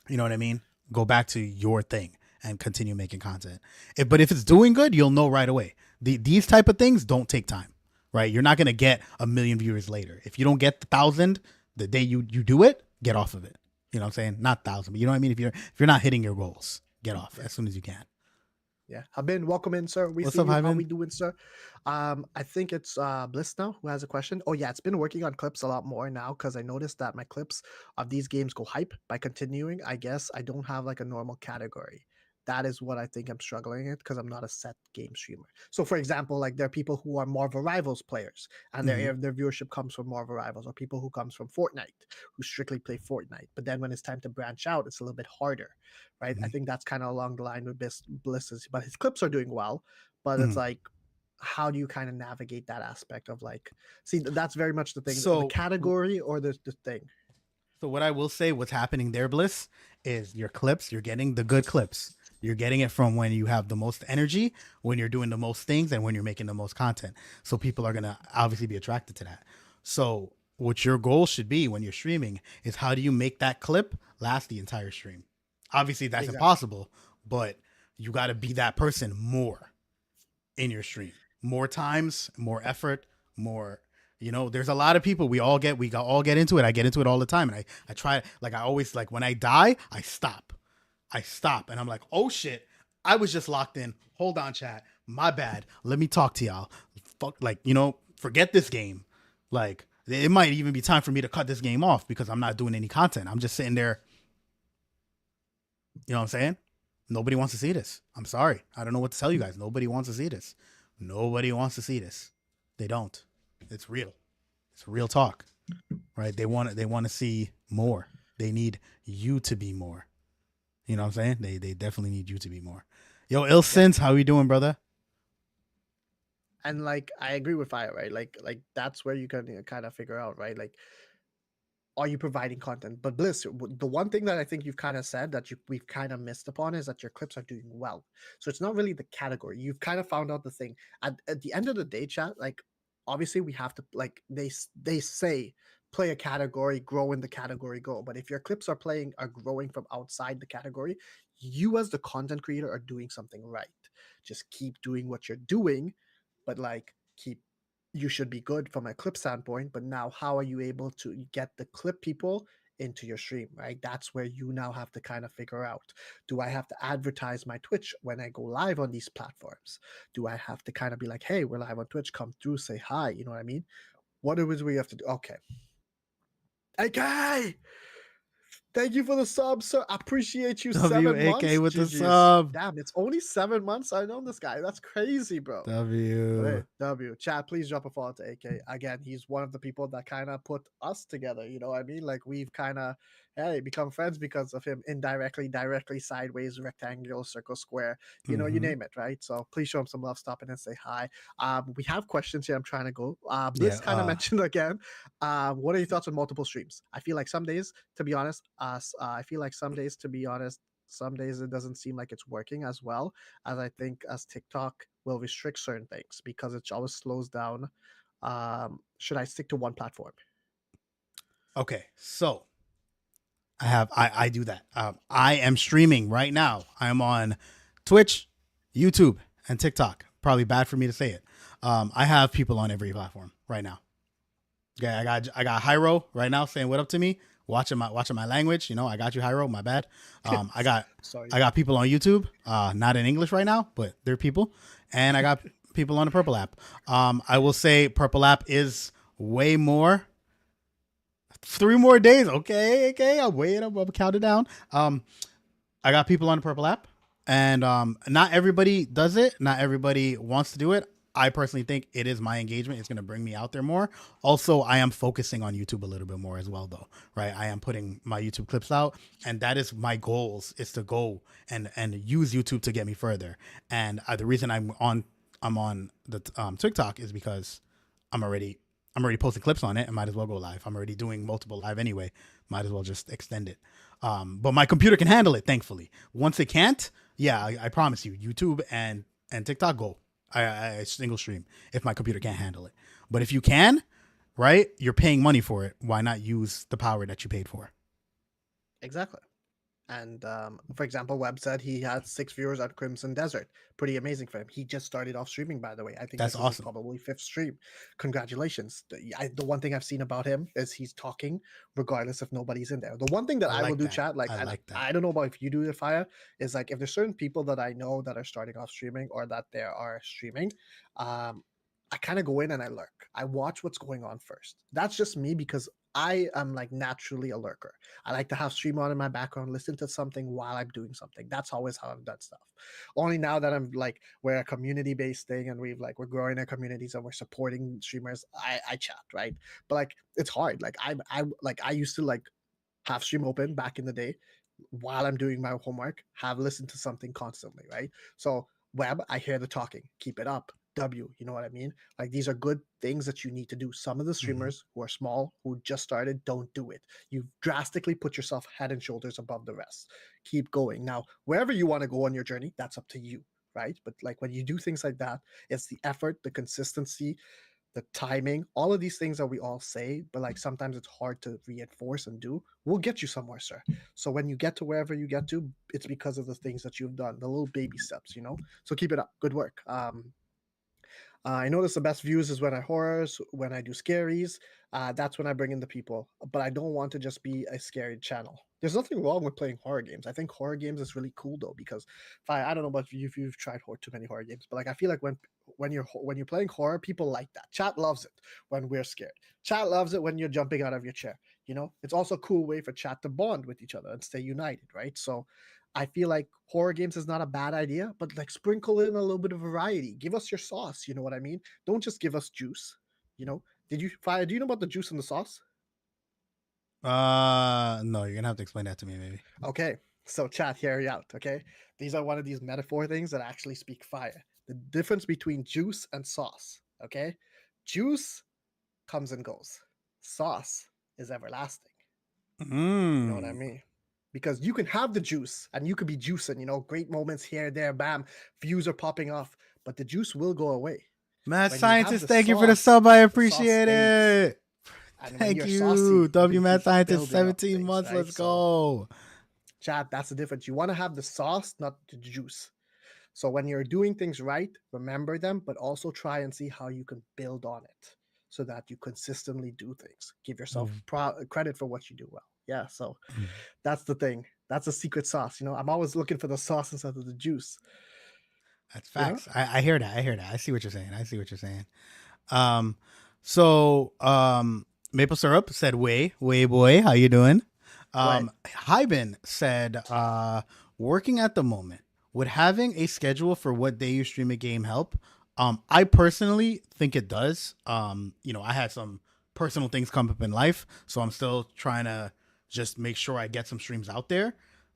you know what I mean? Go back to your thing and continue making content. But if it's doing good, you'll know right away. These type of things don't take time, right? You're not gonna get 1 million viewers later. If you don't get 1,000 the day you do it, get off of it. You know what I'm saying? Not 1,000, but you know what I mean. If you're not hitting your goals, get off as soon as you can. Yeah, Habin, welcome in, sir. We What's see up, you. How Hyman? we doing, sir? I think it's Bliss now who has a question. Oh yeah, it's been working on clips a lot more now because I noticed that my clips of these games go hype by continuing. I guess I don't have like a normal category. That is what I think I'm struggling at because I'm not a set game streamer. So, for example, like there are people who are more of a Rivals players, and their viewership comes from more of a Rivals, or people who comes from Fortnite who strictly play Fortnite. But then when it's time to branch out, it's a little bit harder, right? I think that's kind of along the line with Bliss's, but his clips are doing well. But it's like, how do you kind of navigate that aspect of like, see, that's very much the thing, the So category or the thing. So what I will say, what's happening there, Bliss, is your clips. You're getting the good clips. You're getting it from when you have the most energy, when you're doing the most things, and when you're making the most content. So people are gonna obviously be attracted to that. So what your goal should be when you're streaming is how do you make that clip last the entire stream? Obviously that's Exactly. impossible, but you got to be that person more in your stream, more times, more effort, more. You know, there's a lot of people we all get into it. I get into it all the time, and I try, like, I always, like, when I die I stop, and I'm like, oh shit, I was just locked in, hold on chat, my bad, let me talk to y'all. Fuck, like, you know, forget this game. Like, it might even be time for me to cut this game off because I'm not doing any content. I'm just sitting there. You know what I'm saying? Nobody wants to see this. I'm sorry. I don't know what to tell you guys. Nobody wants to see this. Nobody wants to see this. They don't. It's real. It's real talk, right? They want to see more. They need you to be more. You know what I'm saying? They definitely need you to be more. Yo, Ilsense, how you doing, brother? And like I agree with Fire, right? Like that's where you can kind of figure out, right? Like, are you providing content? But Bliss, the one thing that I think you've kind of said that we've kind of missed upon is that your clips are doing well. So it's not really the category. You've kind of found out the thing. At the end of the day, chat, like obviously we have to, like, they say play a category, grow in the category, go. But if your clips are growing from outside the category, you as the content creator are doing something right. Just keep doing what you're doing, but like keep, you should be good from a clip standpoint. But now how are you able to get the clip people into your stream, right? That's where you now have to kind of figure out, do I have to advertise my Twitch when I go live on these platforms? Do I have to kind of be like, hey, we're live on Twitch, come through, say hi, you know what I mean? What it is we have to do. Okay, AK, thank you for the sub, sir. I appreciate you. 7 months. WAK with the GG's. sub. Damn, it's only 7 months. I know this guy. That's crazy, bro. But hey, W. Chat, please drop a follow to AK. Again, he's one of the people that kind of put us together. You know what I mean? Like, we've kind of, hey, become friends because of him indirectly, directly, sideways, rectangle, circle, square, you know, you name it, right? So please show him some love, stop in and say hi. We have questions here. I'm trying to go. Bliss kind of mentioned again. What are your thoughts on multiple streams? I feel like some days, to be honest, some days it doesn't seem like it's working as well as I think as TikTok will restrict certain things because it always slows down. Should I stick to one platform? Okay, so I do that. I am streaming right now. I'm on Twitch, YouTube, and TikTok. Probably bad for me to say it. I have people on every platform right now. Okay, I got Hyro right now saying what up to me, watching my language. You know, I got you, Hyro. My bad. I got people on YouTube. Not in English right now, but they're people, and I got people on the Purple app. I will say Purple app is way more. 3 more days. Okay. I'll wait. I'll count it down. I got people on the Purple app, and not everybody does it. Not everybody wants to do it. I personally think it is my engagement. It's going to bring me out there more. Also, I am focusing on YouTube a little bit more as well, though, right? I am putting my YouTube clips out, and that is my goals, is to go and use YouTube to get me further. And the reason I'm on the TikTok is because I'm already posting clips on it, and might as well go live. I'm already doing multiple live anyway. Might as well just extend it. But my computer can handle it, thankfully. Once it can't, yeah, I promise you, YouTube and TikTok go. I single stream if my computer can't handle it. But if you can, right, you're paying money for it. Why not use the power that you paid for? Exactly. And for example, Webb said he had 6 viewers at Crimson Desert. Pretty amazing for him. He just started off streaming, by the way. I think That's this is awesome. probably 5th stream. Congratulations. The one thing I've seen about him is he's talking regardless if nobody's in there. The one thing that I will do, chat, like, I don't know about if you do it, Fiya, is like if there's certain people that I know that are starting off streaming or that they are streaming, I kind of go in and I lurk. I watch what's going on first. That's just me because I am like naturally a lurker. I like to have stream on in my background, listen to something while I'm doing something. That's always how I've done stuff. Only now that I'm like, we're a community-based thing and we're growing our communities and we're supporting streamers, I chat, right? But like it's hard. Like I used to like have stream open back in the day while I'm doing my homework, have listened to something constantly, right? So Web, I hear the talking, keep it up. W, you know what I mean? Like these are good things that you need to do. Some of the streamers who are small, who just started, don't do it. You drastically put yourself head and shoulders above the rest. Keep going. Now, wherever you want to go on your journey, that's up to you, right? But like when you do things like that, it's the effort, the consistency, the timing, all of these things that we all say, but like sometimes it's hard to reinforce and do, will get you somewhere, sir. So when you get to wherever you get to, it's because of the things that you've done, the little baby steps, you know? So keep it up. Good work. I notice the best views is when I horrors, when I do scaries. That's when I bring in the people. But I don't want to just be a scary channel. There's nothing wrong with playing horror games. I think horror games is really cool though, because I don't know about you if you've tried too many horror games, but like I feel like when you're playing horror, people like that. Chat loves it when we're scared. Chat loves it when you're jumping out of your chair. You know, it's also a cool way for chat to bond with each other and stay united, right? So I feel like horror games is not a bad idea, but like sprinkle in a little bit of variety. Give us your sauce. You know what I mean? Don't just give us juice. You know? Do you know about the juice and the sauce? No, you're gonna have to explain that to me, maybe. Okay. So chat, hear you out. Okay. These are one of these metaphor things that actually speak fire. The difference between juice and sauce. Okay. Juice comes and goes. Sauce is everlasting. You know what I mean? Because you can have the juice and you could be juicing, you know, great moments here, there, bam, views are popping off, but the juice will go away. Mad Scientist, thank you for the sub. I appreciate it. Thank you, saucy, W Mad Scientist, 17 months. Right? Let's go. So, chat, that's the difference. You want to have the sauce, not the juice. So when you're doing things right, remember them, but also try and see how you can build on it so that you consistently do things. Give yourself credit for what you do well. Yeah, so that's the thing. That's a secret sauce. You know, I'm always looking for the sauce instead of the juice. That's facts. You know? I hear that. I hear that. I see what you're saying. So Maple Syrup said, way boy, how you doing? Hyben said, working at the moment. Would having a schedule for what day you stream a game help? I personally think it does. You know, I had some personal things come up in life, so I'm still trying to just make sure I get some streams out there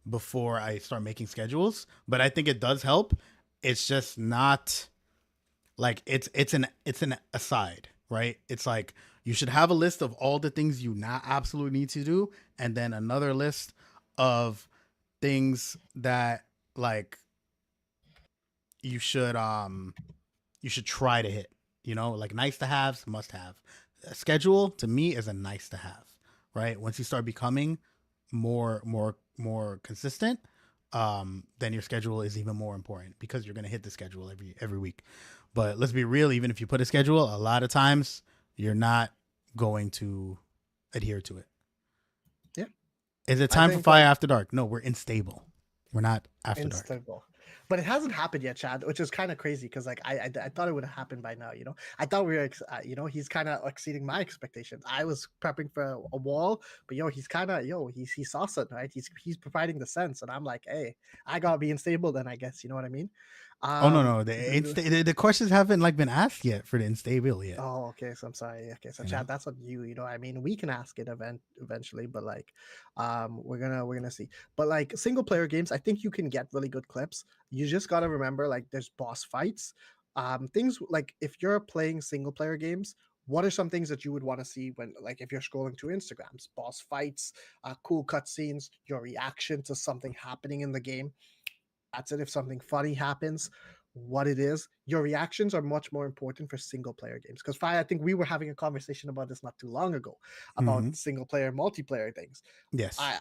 before I start making schedules. But I think it does help. It's just not like it's an aside, right? It's like you should have a list of all the things you not absolutely need to do, and then another list of things that like you should try to hit, you know, like nice to haves, must have. A schedule to me is a nice to have, right? Once you start becoming more consistent, then your schedule is even more important because you're going to hit the schedule every week. But let's be real, even if you put a schedule, a lot of times you're not going to adhere to it. Yeah. Is it time for Fiya After Dark? No, we're unstable. We're not after dark. But it hasn't happened yet, Chad, which is kind of crazy because like I thought it would have happened by now. You know, I thought we were, you know, he's kind of exceeding my expectations. I was prepping for a wall, but he's kind of he's saucing, right? He's providing the sense, and I'm like, hey, I gotta be unstable then, I guess. You know what I mean? Oh no, Do- the questions haven't like been asked yet for the instability yet. Oh, okay. So I'm sorry. Okay, so You Chad, know? that's on you. You know, I mean, we can ask it eventually, but like, we're gonna see. But like single player games, I think you can get really good clips. You just gotta remember, like, there's boss fights. Things like if you're playing single player games, what are some things that you would want to see when, like, if you're scrolling through Instagrams, boss fights, cool cutscenes, your reaction to something happening in the game. That's it. If something funny happens, what it is, your reactions are much more important for single player games. Because I think we were having a conversation about this not too long ago about Mm-hmm. single player, multiplayer things. Yes, I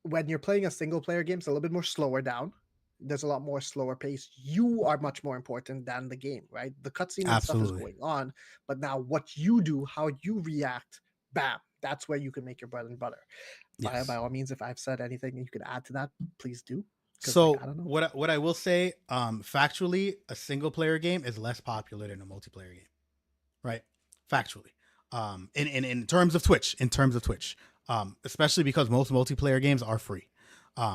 When you're playing a single player game, it's a little bit more slower down. There's a lot more slower pace. You are much more important than the game, right? The cutscene and stuff is absolutely. going on, but now what you do, how you react, bam, that's where you can make your bread and butter. By Yes. all means, if I've said anything you could add to that, please do. Because, like, So I don't know. what I will say, factually, a single player game is less popular than a multiplayer game, right? Factually, in terms of Twitch, especially because most multiplayer games are free.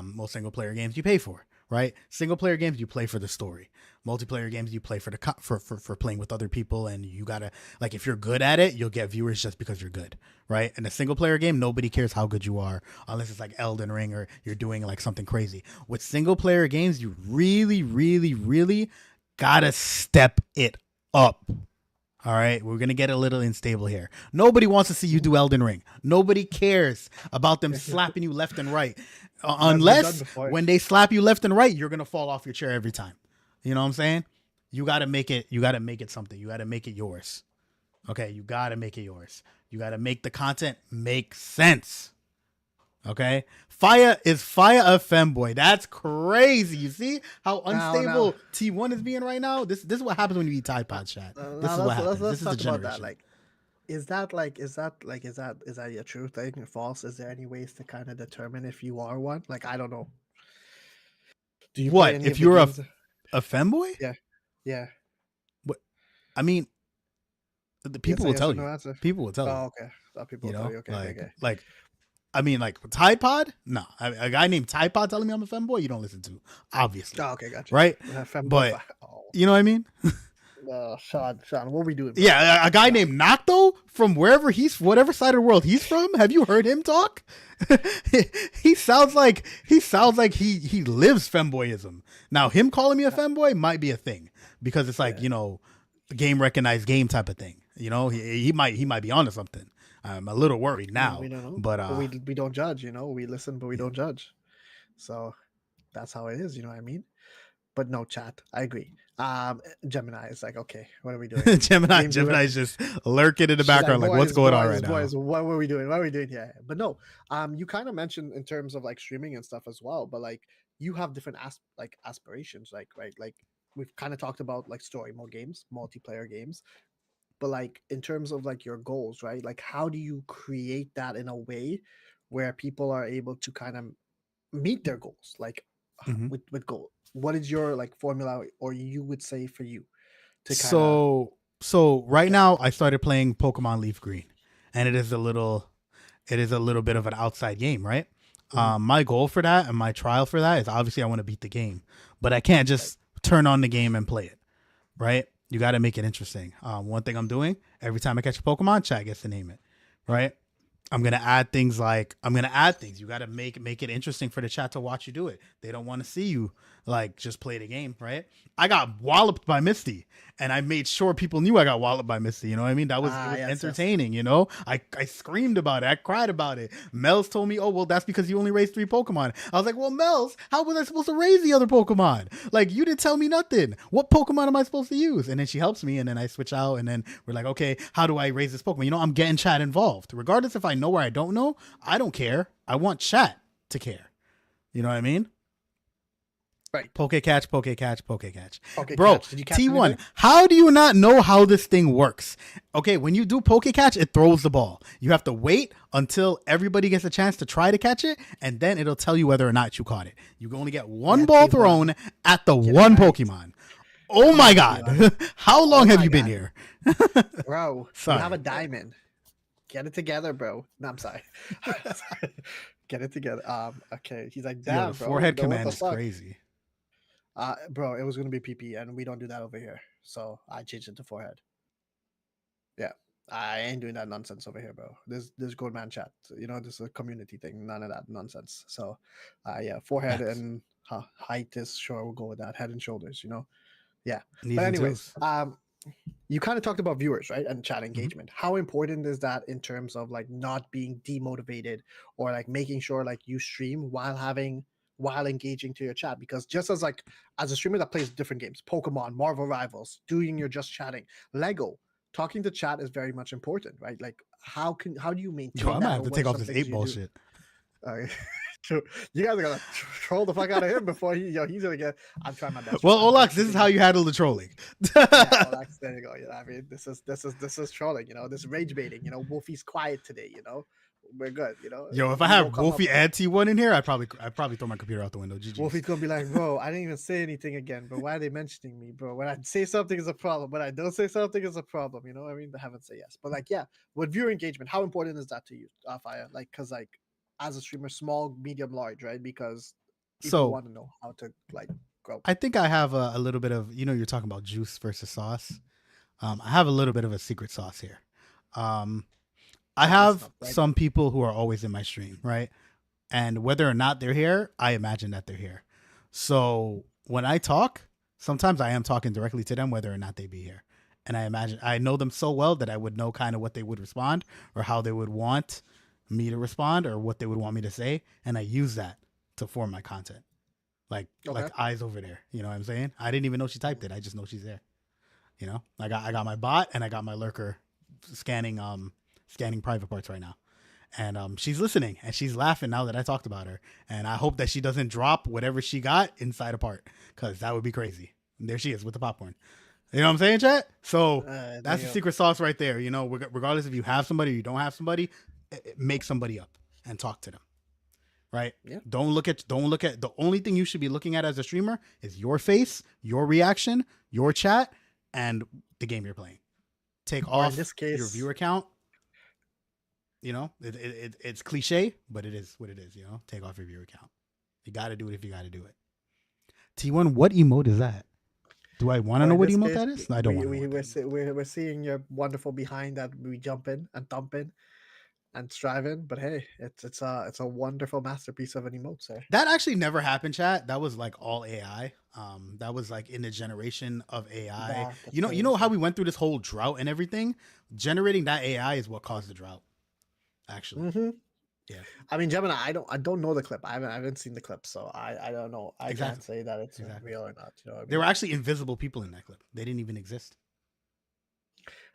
Most single player games you pay for, right? Single player games you play for the story. Multiplayer games you play for the for playing with other people, and you gotta, like, if you're good at it, you'll get viewers just because you're good, right? In a single player game, nobody cares how good you are unless it's like Elden Ring or you're doing like something crazy. With single player games, you really, really, really gotta step it up. All right, we're gonna get a little unstable here. Nobody wants to see you do Elden Ring. Nobody cares about them slapping you left and right, That's been done unless before. when they slap you left and right, you're gonna fall off your chair every time. You know what I'm saying? You gotta make it. You gotta make it something. You gotta make it yours. Okay, you gotta make it yours. You gotta make the content make sense. Okay, Fiya a femboy. That's crazy. You see how unstable Now, T1 is being right now. This is what happens when you eat Tide Pod, chat. This now is what happens. let's This is the talk about that. generation. Like, is that a true thing or false? Is there any ways to kind of determine if you are one? Like, I don't know. Do you play What any if of the you're games? a femboy? Yeah, yeah. What I mean, the It's people a will yes or tell no you. answer. People will tell you. Oh, okay. Some people You will tell know, you. Okay, okay. like I mean, like Tide Pod. No, a guy named Tide Pod telling me I'm a femboy. You don't listen to, obviously, Oh, okay, gotcha. right? Femboy. But you know what I mean? Sean, what are we doing? Bro? Yeah, a guy named Nakto from whatever side of the world he's from. Have you heard him talk? he sounds like he lives femboyism. Now, him calling me a femboy might be a thing because it's like, game recognized game type of thing. He might be onto something. I'm a little worried now, We don't know, but we don't judge. We listen, but we don't judge. So that's how it is. You know what I mean? But no, chat. I agree. Gemini is like, okay, what are we doing? Gemini's just lurking in the She's background, like, what's going on right boys, now? what were we doing? What are we doing here? But no, you kind of mentioned in terms of like streaming and stuff as well. But like, you have different aspirations, like, right? Like, we've kind of talked about like story mode games, multiplayer games. But like, in terms of like your goals, right? Like, how do you create that in a way where people are able to kind of meet their goals, like, Mm-hmm. with goal? What is your like formula, or you would say for you to kind of? So right now I started playing Pokemon Leaf Green, and it is a little bit of an outside game, right? Mhm. My goal for that and my trial for that is obviously I want to beat the game, but I can't just turn on the game and play it, right? You got to make it interesting. One thing I'm doing every time I catch a Pokemon, chat gets to name it, right? I'm gonna add things. You gotta make it interesting for the chat to watch you do it. They don't want to see you like just play the game, right? I got walloped by Misty, and I made sure people knew I got walloped by Misty. You know what I mean? It was Yes, entertaining. You know, I screamed about it. I cried about it. Mel's told me, "Oh, well, that's because you only raised 3 Pokemon." I was like, "Well, Mel's, how was I supposed to raise the other Pokemon? Like, you didn't tell me nothing. What Pokemon am I supposed to use?" And then she helps me, and then I switch out, and then we're like, "Okay, how do I raise this Pokemon?" I'm getting chat involved, regardless if I know or I don't know. I don't care. I want chat to care. You know what I mean? Right. Poke catch. Okay, Bro, catch. Did you catch T1, anything? how do you not know how this thing works? Okay, when you do poke catch, it throws the ball. You have to wait until everybody gets a chance to try to catch it, and then it'll tell you whether or not you caught it. You can only get one ball T1. thrown at the Get one right. Pokemon. Oh my God. How long have you been here? Bro, Sorry. you have a diamond. Get it together, bro. No, I'm sorry. Get it together. Okay. He's like, damn, Yo, the bro. forehead What the command is fuck? crazy. Bro, it was gonna be PP, and we don't do that over here. So I changed it to forehead. Yeah, I ain't doing that nonsense over here, bro. This grown man chat. You know, this is a community thing. None of that nonsense. So, yeah, forehead Facts. and height is sure we'll go with that. Head and shoulders. You know, yeah. Knees But and anyways, toes. you kind of talked about viewers, right, and chat engagement. How important is that in terms of like not being demotivated or like making sure like you stream while engaging to your chat? Because just as like as a streamer that plays different games, Pokemon, Marvel Rivals, doing your just chatting, Lego, talking to chat is very much important, right? Like how do you Yo, maintain I might that, have or to what are take off some this things 8 you ball do? shit. So you guys are gonna troll the fuck out of him before he's gonna get. I'm trying my best. Well, I'm Olax, just this is kidding. how you handle the trolling. Yeah, well, that's there you go. You know, I mean, this is trolling. You know, this rage baiting. You know, Wolfie's quiet today. You know, we're good. You know, Yo, if I he won't have come up. Wolfie and T1 in here, I'd probably throw my computer out the window. GG's. Wolfie's gonna be like, bro, I didn't even say anything again, but why are they mentioning me, bro? When I say something is a problem. When I don't say something is a problem. You know, I mean, they haven't said yes, but like, yeah, with viewer engagement, how important is that to you, Fiyah? Like, cause like, as a streamer, small, medium, large, right? Because people So want to know how to like grow. I think I have a little bit of, you're talking about juice versus sauce. I have a little bit of a secret sauce here. I Tell us have not right. some people who are always in my stream, right? And whether or not they're here, I imagine that they're here. So when I talk, sometimes I am talking directly to them, whether or not they be here. And I know them so well that I would know kind of what they would respond or how they would want me to respond or what they would want me to say. And I use that to form my content. Like eyes over there. You know what I'm saying? I didn't even know she typed it. I just know she's there. You know, I got my bot and I got my lurker scanning private parts right now. And she's listening and she's laughing now that I talked about her. And I hope that she doesn't drop whatever she got inside a part, because that would be crazy. And there she is with the popcorn. You know what I'm saying, chat? So that's the secret sauce right there. You know, regardless if you have somebody or you don't have somebody, make somebody up and talk to them. Right? Yeah. Don't look at the only thing you should be looking at as a streamer is your face, your reaction, your chat, and the game you're playing. Take off this case, your viewer count. You know, it's cliche, but it is what it is. You know, take off your viewer count. You got to do it if you got to do it. T1, what emote is that? Do I want to know what emote that is? I don't want to know. We're seeing your wonderful behind that we jump in and thump in and strive in, but hey, it's a wonderful masterpiece of an emote, sir. That actually never happened, chat. That was like all AI. That was like in the generation of AI. You know how we went through this whole drought and everything? Generating that AI is what caused the drought. Actually. Yeah. I mean, Gemini, I don't know the clip. I haven't seen the clip, so I don't know. I can't say that it's real or not. You know what I mean? There were actually invisible people in that clip. They didn't even exist.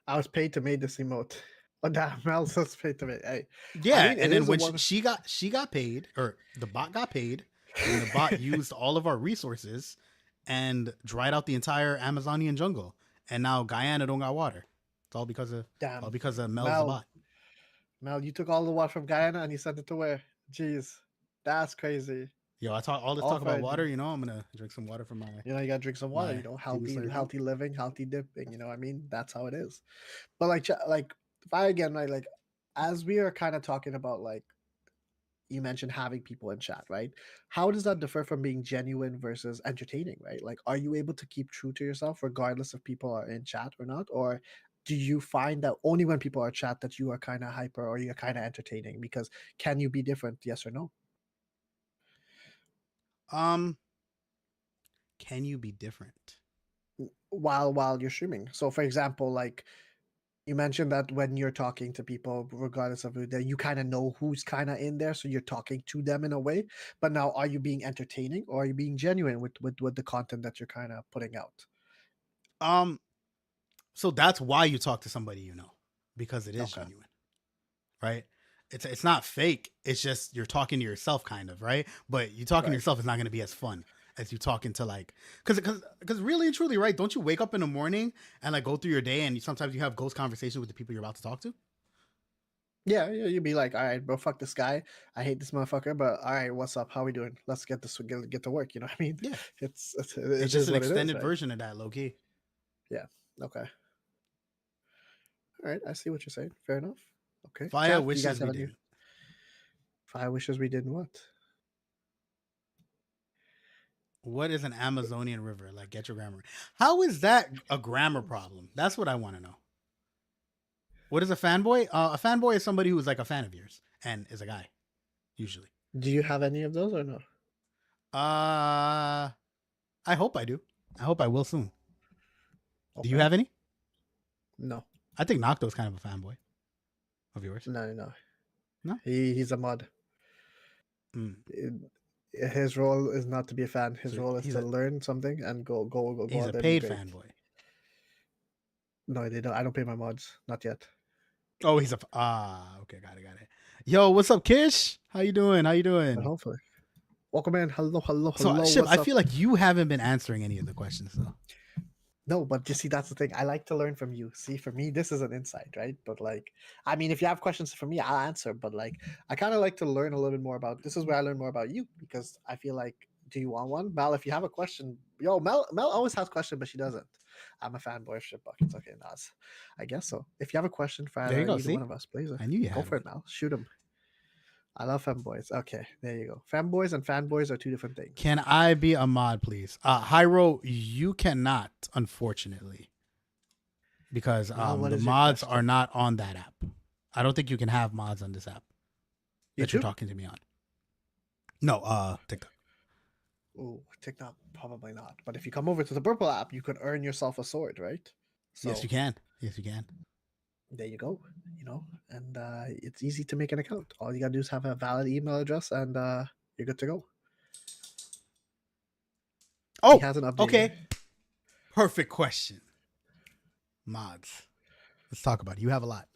I was paid to make this emote. Oh damn, Mel was paid to make. Hey. Yeah, I mean, and then when she got paid, or the bot got paid, and the bot used all of our resources and dried out the entire Amazonian jungle. And now Guyana don't got water. It's all because of Mel's the bot. Mel, you took all the water from Guyana and you sent it to where? Jeez, that's crazy. Yo, I talk all this talk about water. You know, I'm gonna drink some water from my. You know, you gotta drink some water. You know, healthy living, healthy dipping. You know, what I mean, that's how it is. But like if I again like as we are kind of talking about, like you mentioned having people in chat, right? How does that differ from being genuine versus entertaining, right? Like, are you able to keep true to yourself regardless if people are in chat or not, or do you find that only when people are chat that you are kind of hyper or you're kind of entertaining? Because can you be different? Yes or no? Can you be different while you're streaming? So, for example, like you mentioned that when you're talking to people, regardless of who, that you kind of know who's kind of in there, so you're talking to them in a way. But now, are you being entertaining or are you being genuine with the content that you're kind of putting out? So that's why you talk to somebody you know, because it is genuine, right? It's not fake. It's just you're talking to yourself, kind of, right? But you talking to yourself is not going to be as fun as you talking to like, because really and truly, right? Don't you wake up in the morning and like go through your day and sometimes you have ghost conversations with the people you're about to talk to? Yeah, you'd be like, all right, bro, fuck this guy. I hate this motherfucker, but all right, what's up? How we doing? Let's get to work. You know what I mean? Yeah. It's just an extended version of that, low key. Yeah. Okay. All right, I see what you're saying. Fair enough. Okay. Fiya wishes we did. Fiya wishes we didn't what? What is an Amazonian river? Like, get your grammar. How is that a grammar problem? That's what I want to know. What is a fanboy? A fanboy is somebody who's like a fan of yours and is a guy, usually. Do you have any of those or no? I hope I do. I hope I will soon. Okay. Do you have any? No. I think Nocto's kind of a fanboy of yours. No. No? He's a mod. Mm. His role is not to be a fan. His So role is to learn something and go He's out a there paid and be great. fanboy. No, they don't. I don't pay my mods. Not yet. Oh, he's a okay, got it. Yo, what's up, Kish? How you doing? But hopefully. Welcome in. Hello. So, Ship, What's I up? feel like you haven't been answering any of the questions though. No, but you see, that's the thing. I like to learn from you. See, for me, this is an insight, right? But like, I mean, if you have questions for me, I'll answer. But like, I kind of like to learn a little bit more about. This is where I learn more about you because I feel like, do you want one, Mel? If you have a question, Mel always has questions, but she doesn't. I'm a fanboy of shit buckets. Okay, Nas, I guess so. If you have a question for There you go. either one of us, please I knew you go had for one. it, Mel. Shoot him. I love fanboys. Okay, there you go. Fanboys and fanboys are two different things. Can I be a mod, please? Hyro, you cannot, unfortunately, because the mods are not on that app. I don't think you can have mods on this app that you're talking to me on. No, TikTok. Oh, TikTok, probably not. But if you come over to the purple app, you could earn yourself a sword, right? So, yes, you can. There you go. And it's easy to make an account. All you gotta do is have a valid email address, and you're good to go. Oh, okay. Perfect question. Mods. Let's talk about it. You have a lot.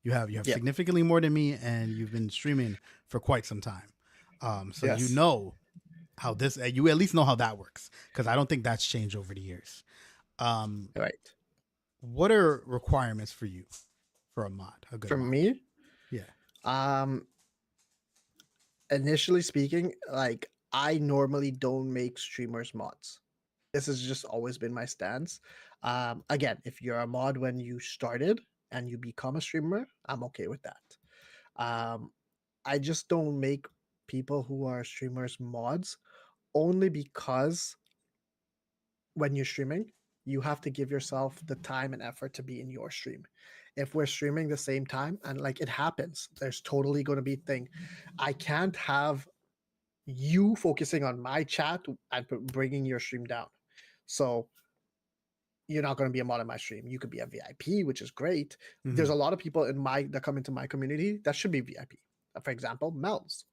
You have significantly more than me, and you've been streaming for quite some time. So yes. You know how this. You at least know how that works, because I don't think that's changed over the years. Right. What are requirements for you for a mod? A good for mod? Me? Yeah. Initially speaking, like I normally don't make streamers mods. This has just always been my stance. Again, if you're a mod when you started and you become a streamer, I'm okay with that. I just don't make people who are streamers mods only because when you're streaming, you have to give yourself the time and effort to be in your stream. If we're streaming the same time, and like it happens, there's totally going to be a thing. I can't have you focusing on my chat and bringing your stream down. So you're not going to be a mod in my stream. You could be a VIP, which is great. Mm-hmm. There's a lot of people that come into my community that should be VIP. For example, Mel's.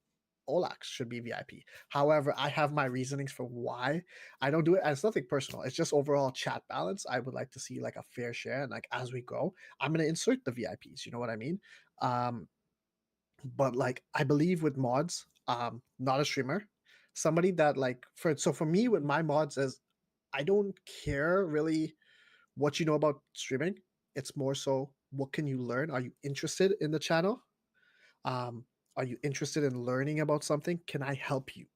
Olax should be VIP. However, I have my reasonings for why I don't do it. And it's nothing personal. It's just overall chat balance. I would like to see like a fair share. And like as we go, I'm going to insert the VIPs. You know what I mean? But like I believe with mods, not a streamer, somebody that like for me with my mods is I don't care really what you know about streaming. It's more so what can you learn? Are you interested in the channel? Are you interested in learning about something? Can I help you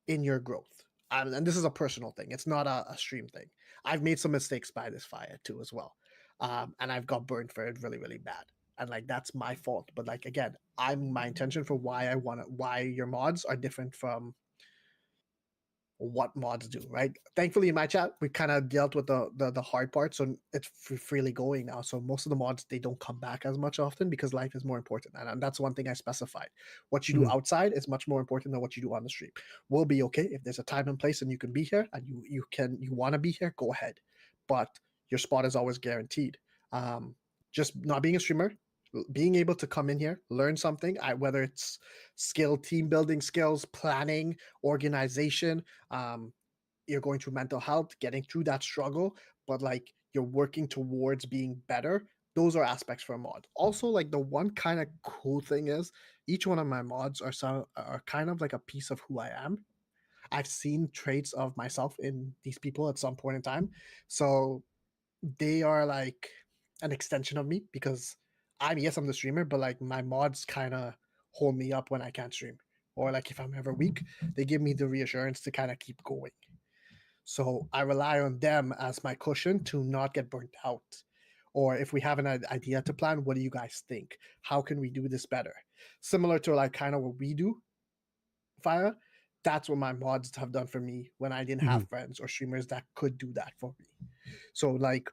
in your growth? And this is a personal thing. It's not a stream thing. I've made some mistakes by this Fiya too as well. And I've got burned for it really, really bad. And like, that's my fault. But like, again, my intention for why your mods are different from what mods do, right? Thankfully in my chat we kind of dealt with the hard part, so it's freely going now. So most of the mods, they don't come back as much often because life is more important, and that's one thing I specified. What you do outside is much more important than what you do on the stream. We'll be okay if there's a time and place and you can be here and you want to be here, go ahead, but your spot is always guaranteed. Just not being a streamer, being able to come in here, learn something, whether it's team building skills, planning, organization, you're going through mental health, getting through that struggle, but like you're working towards being better. Those are aspects for a mod. Also, like the one kind of cool thing is each one of my mods are kind of like a piece of who I am. I've seen traits of myself in these people at some point in time. So they are like an extension of me because I'm the streamer, but like my mods kind of hold me up when I can't stream, or like if I'm ever weak, they give me the reassurance to kind of keep going. So I rely on them as my cushion to not get burnt out. Or if we have an idea to plan, what do you guys think? How can we do this better? Similar to like kind of what we do, Fiya. that's what my mods have done for me when I didn't Mm-hmm. have friends or streamers that could do that for me. So like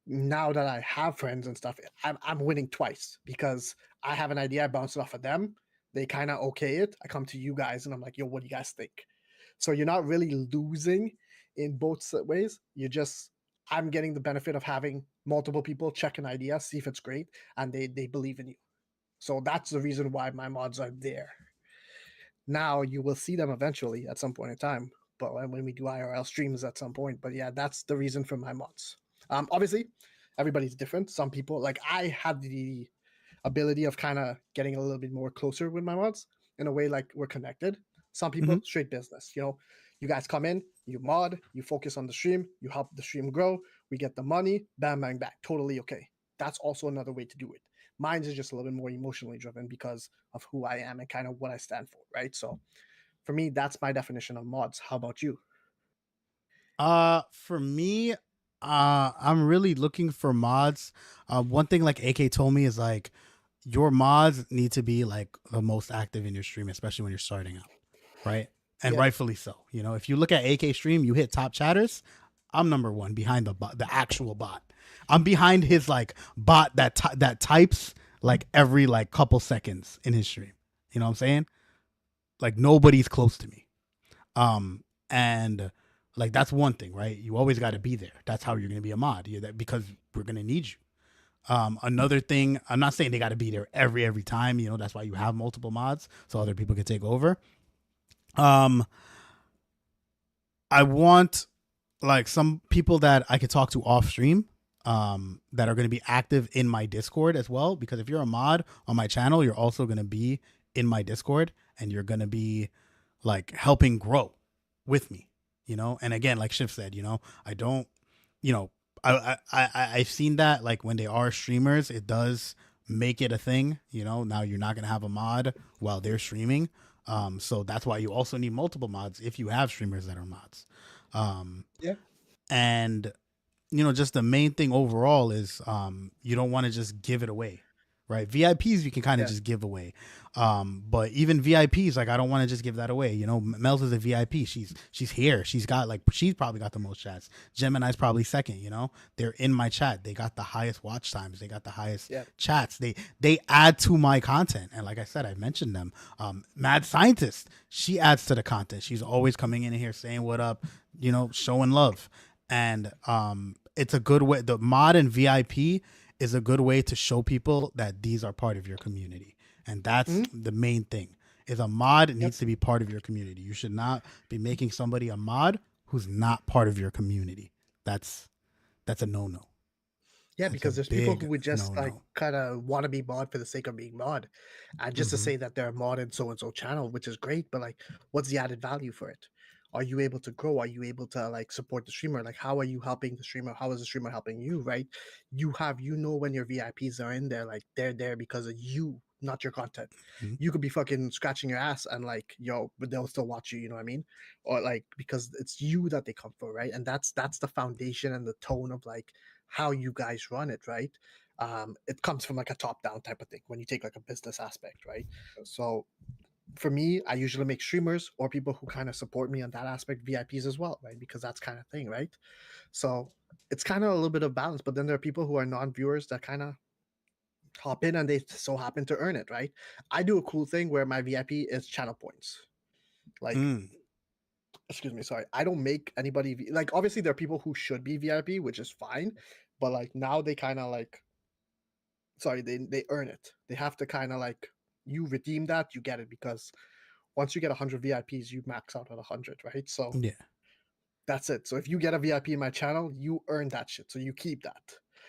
now that I have friends and stuff, I'm winning twice because I have an idea, I bounce it off of them. They kind of okay it. I come to you guys and I'm like, yo, what do you guys think? So you're not really losing in both ways. You just I'm getting the benefit of having multiple people check an idea, see if it's great, and they believe in you. So that's the reason why my mods are there. Now you will see them eventually at some point in time, but when we do IRL streams at some point. But yeah, that's the reason for my mods. Obviously, everybody's different. Some people like I had the ability of kind of getting a little bit more closer with my mods in a way like we're connected. Some Mm-hmm. people straight business, you know, you guys come in, you mod, you focus on the stream, you help the stream grow, we get the money, bam, bang, back, totally okay. That's also another way to do it. Mine is just a little bit more emotionally driven because of who I am and kind of what I stand for, right? So for me, that's my definition of mods. How about you? For me, I'm really looking for mods. One thing like AK told me is like your mods need to be like the most active in your stream, especially when you're starting out, right? And Yeah. rightfully so. You know, if you look at AK stream, you hit top chatters. I'm number one behind the bot, the actual bot. I'm behind his like bot that types like every like couple seconds in his stream. You know what I'm saying? Like nobody's close to me. And like that's one thing, right? You always got to be there. That's how you're going to be a mod. Because we're going to need you. Another thing, I'm not saying they got to be there every time. You know, that's why you have multiple mods so other people can take over. I want like some people that I could talk to off stream, that are going to be active in my Discord as well. Because if you're a mod on my channel, you're also going to be in my Discord and you're going to be like helping grow with me, you know? And again, like Shiv said, you know, I don't, you know, I've seen that like when they are streamers, it does make it a thing, you know. Now you're not going to have a mod while they're streaming. So that's why you also need multiple mods if you have streamers that are mods. Yeah. And you know, just the main thing overall is you don't want to just give it away, right? VIPs you can kind of Yeah. just give away, but even VIPs, like I don't want to just give that away. You know, Mel's is a VIP. She's here. She's probably got the most chats. Gemini's probably second. You know, they're in my chat. They got the highest watch times. They got the highest Yeah. chats. They add to my content, and like I said, I mentioned them. Mad Scientist, she adds to the content. She's always coming in here saying what up, you know, showing love. And it's a good way. The mod and VIP is a good way to show people that these are part of your community, and that's the main thing. Is a mod needs to be part of your community. You should not be making somebody a mod who's not part of your community. That's a no. Yeah, That's a because there's people who big would just like no. kind of want to be mod for the sake of being mod, and just to Mm-hmm. say that they're a mod in so and so channel, which is great. But like, what's the added value for it? Are you able to grow? Are you able to like support the streamer? Like, how are you helping the streamer? How is the streamer helping you? Right? You know when your VIPs are in there, like they're there because of you, not your content. Mm-hmm. You could be fucking scratching your ass and like, yo, but they'll still watch you. You know what I mean? Or like because it's you that they come for, right? And that's the foundation and the tone of like how you guys run it, right? It comes from like a top down type of thing when you take like a business aspect, right? So for me, I usually make streamers or people who kind of support me on that aspect VIPs as well, right? Because that's kind of thing, right? So it's kind of a little bit of balance, but then there are people who are non-viewers that kind of hop in and they so happen to earn it, right? I do a cool thing where my VIP is channel points. Like, excuse me, sorry, I don't make anybody like obviously there are people who should be VIP, which is fine, but like now they kind of like sorry, they earn it. They have to kind of like you redeem that, you get it because once you get 100 VIPs, you max out at 100, right? So Yeah. that's it. So if you get a VIP in my channel, you earn that shit. So you keep that.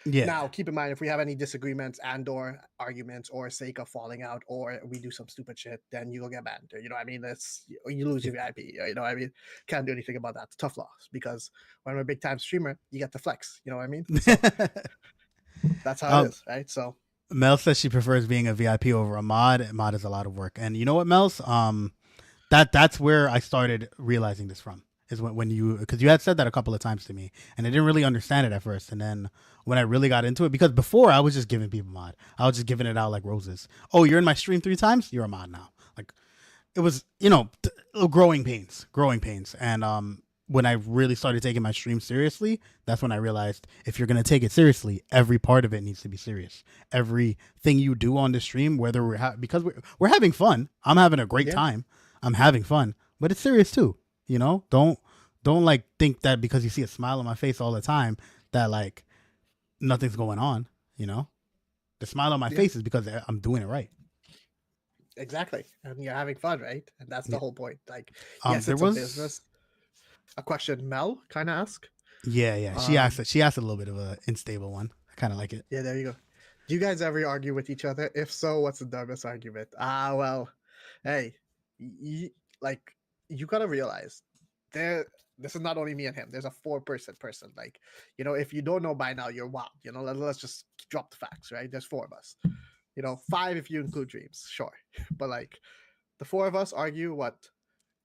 Yeah. Now, keep in mind if we have any disagreements and or arguments or sake of falling out or we do some stupid shit, then you'll get banned. You know what I mean? It's you lose your VIP. You know what I mean? Can't do anything about that. It's tough loss because when we're a big time streamer, you get to flex. You know what I mean? So that's how it is, right? So Mel says she prefers being a VIP over a mod. Mod is a lot of work, and you know what, Mel's that's where I started realizing this from is when you because you had said that a couple of times to me, and I didn't really understand it at first, and then when I really got into it, because before I was just giving people mod, I was just giving it out like roses. Oh, you're in my stream 3 times, you're a mod now. Like it was, growing pains, and when I really started taking my stream seriously, that's when I realized if you're gonna take it seriously, every part of it needs to be serious. Everything you do on the stream, whether because we're having fun, I'm having a great time, I'm having fun, but it's serious too. Don't like think that because you see a smile on my face all the time that like nothing's going on. The smile on my face is because I'm doing it right. Exactly, and you're having fun, right? And that's the whole point. Like, yes, There it's a business. A question Mel kind of asked. Yeah. She asked a little bit of a unstable one. I kind of like it. Yeah, there you go. Do you guys ever argue with each other? If so, what's the dumbest argument? Well, hey, you gotta realize this is not only me and him. There's a 4-person. Like, if you don't know by now, you're wild. Let's just drop the facts, right? There's 4 of us. 5 if you include Dreams, sure. But like, the 4 of us argue what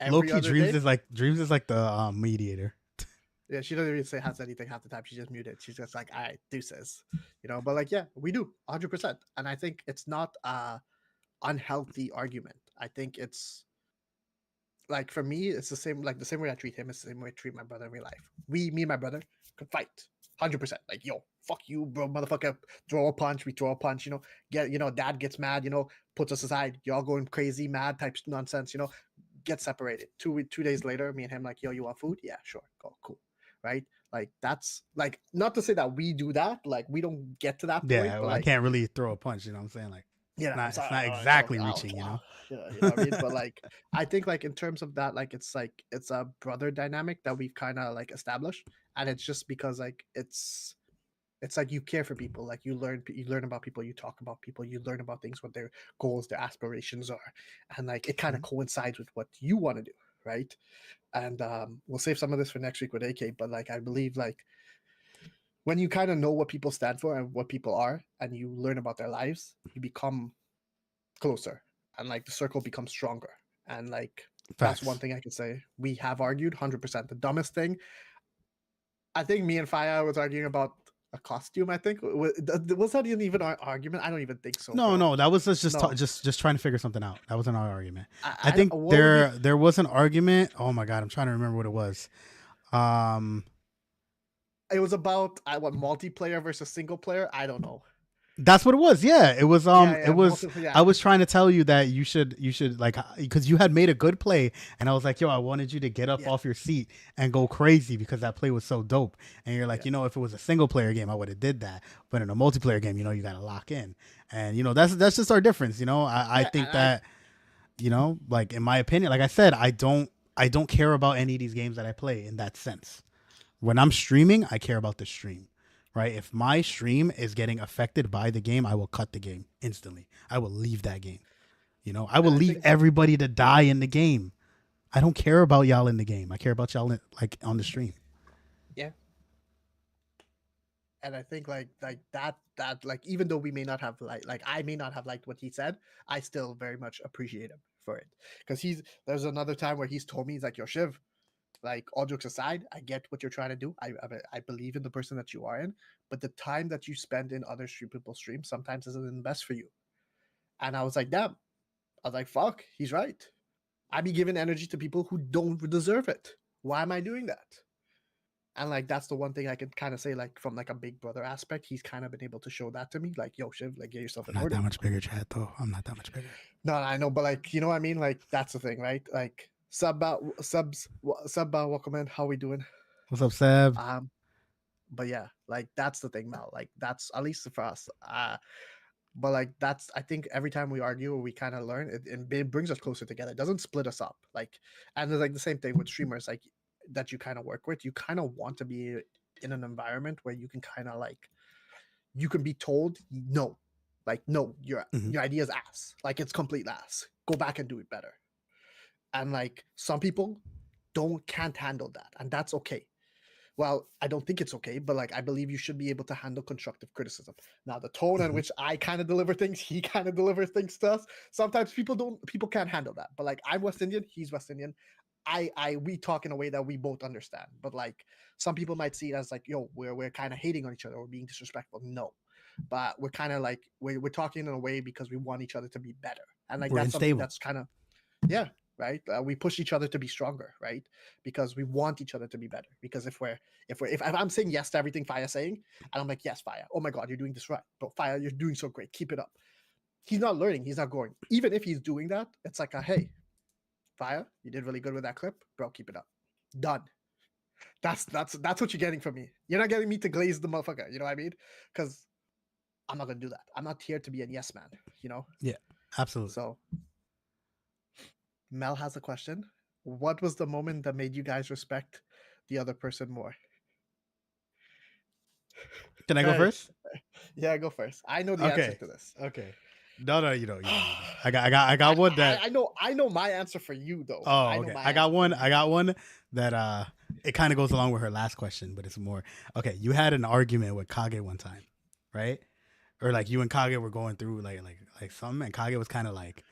every other Dreams day? is like the mediator. Yeah, she doesn't even say has anything half the time. She just muted. She's just like, all right, deuces. But like, yeah, we do 100%. And I think it's not a unhealthy argument. I think it's like, for me, it's the same way I treat him is the same way I treat my brother in real life. Me and my brother could fight 100%. Like, yo, fuck you, bro, motherfucker. Throw a punch. We throw a punch. Dad gets mad. Puts us aside. Y'all going crazy, mad type nonsense. Get separated. 2 days later, me and him like, yo, you want food? Yeah, sure. Go, cool. Right? Like, that's like, not to say that we do that. Like, we don't get to that point. Yeah, but well, like, I can't really throw a punch. You know what I'm saying? Like, it's not exactly reaching. You know what I mean? But like, I think like in terms of that, like it's a brother dynamic that we've kind of like established, and it's just because like it's like you care for people, like you learn about people, you talk about people, you learn about things, what their goals, their aspirations are, and like it kind of coincides with what you want to do, right? And we'll save some of this for next week with AK, but like I believe like when you kind of know what people stand for and what people are, and you learn about their lives, you become closer, and like the circle becomes stronger. And like that's one thing I can say. We have argued 100%. The dumbest thing, I think me and Fiya was arguing about a costume. I think was that even our argument? I don't even think so. No, that was just trying to figure something out. That wasn't our argument. I think there was an argument. Oh my god, I'm trying to remember what it was. It was about what, multiplayer versus single player. I don't know. That's what it was. Yeah, it was. It was. I was trying to tell you that you should like, because you had made a good play, and I was like, yo, I wanted you to get up off your seat and go crazy because that play was so dope. And you're like, if it was a single player game, I would have did that. But in a multiplayer game, you gotta lock in, and that's just our difference. I think that, like in my opinion, like I said, I don't care about any of these games that I play in that sense. When I'm streaming, I care about the stream. Right? If my stream is getting affected by the game, I will cut the game instantly. I will leave that game. I will leave everybody to die in the game. I don't care about y'all in the game. I care about y'all like on the stream. Yeah. And I think like that like, even though we may not have like I may not have liked what he said, I still very much appreciate him for it. Because there's another time where he's told me, he's like, yo, Shiv, like, all jokes aside, I get what you're trying to do. I believe in the person that you are in, but the time that you spend in other people's streams sometimes isn't the best for you. And I was like, damn. I was like, fuck, he's right. I be giving energy to people who don't deserve it. Why am I doing that? And like, that's the one thing I can kind of say, like, from like a big brother aspect, he's kind of been able to show that to me. Like, yo, Shiv, like, get yourself in order. I'm not that much bigger, chat, though. I'm not that much bigger. No, I know, but like, you know what I mean? Like, that's the thing, right? Like, Sub, welcome in. How we doing? What's up, Seb? But yeah, like that's the thing, Mel. Like that's at least for us. But like that's, I think every time we argue or we kind of learn, it brings us closer together. It doesn't split us up. Like, and it's like the same thing with streamers, like that you kind of work with. You kind of want to be in an environment where you can kind of like, you can be told no, like no, your idea is ass. Like it's complete ass. Go back and do it better. And like some people can't handle that, and that's okay. Well, I don't think it's okay, but like I believe you should be able to handle constructive criticism. Now, the tone in which I kind of deliver things, he kind of delivers things to us. Sometimes people can't handle that. But like I'm West Indian, he's West Indian. We talk in a way that we both understand. But like some people might see it as like, yo, we're kind of hating on each other or being disrespectful. No, but we're kind of like we're talking in a way because we want each other to be better, and like that's something that's kind of. Yeah, right? We push each other to be stronger, right? Because we want each other to be better. Because if I'm saying yes to everything Fiya's saying, and I'm like, yes, Fiya, oh my god, you're doing this right, bro, Fiya, you're doing so great, keep it up. He's not learning, he's not growing. Even if he's doing that, it's like, hey, Fiya, you did really good with that clip, bro, keep it up. Done. That's what you're getting from me. You're not getting me to glaze the motherfucker. You know what I mean? Because I'm not gonna do that. I'm not here to be a yes man. You know? Yeah, absolutely. So Mel has a question. What was the moment that made you guys respect the other person more? Can I go first? Yeah, go first. I know the answer to this. Okay. No, you know. I got one that I know my answer for you though. Oh, okay. I got one that it kind of goes along with her last question, but it's more okay. You had an argument with Kage one time, right? Or like you and Kage were going through like something, and Kage was kind of like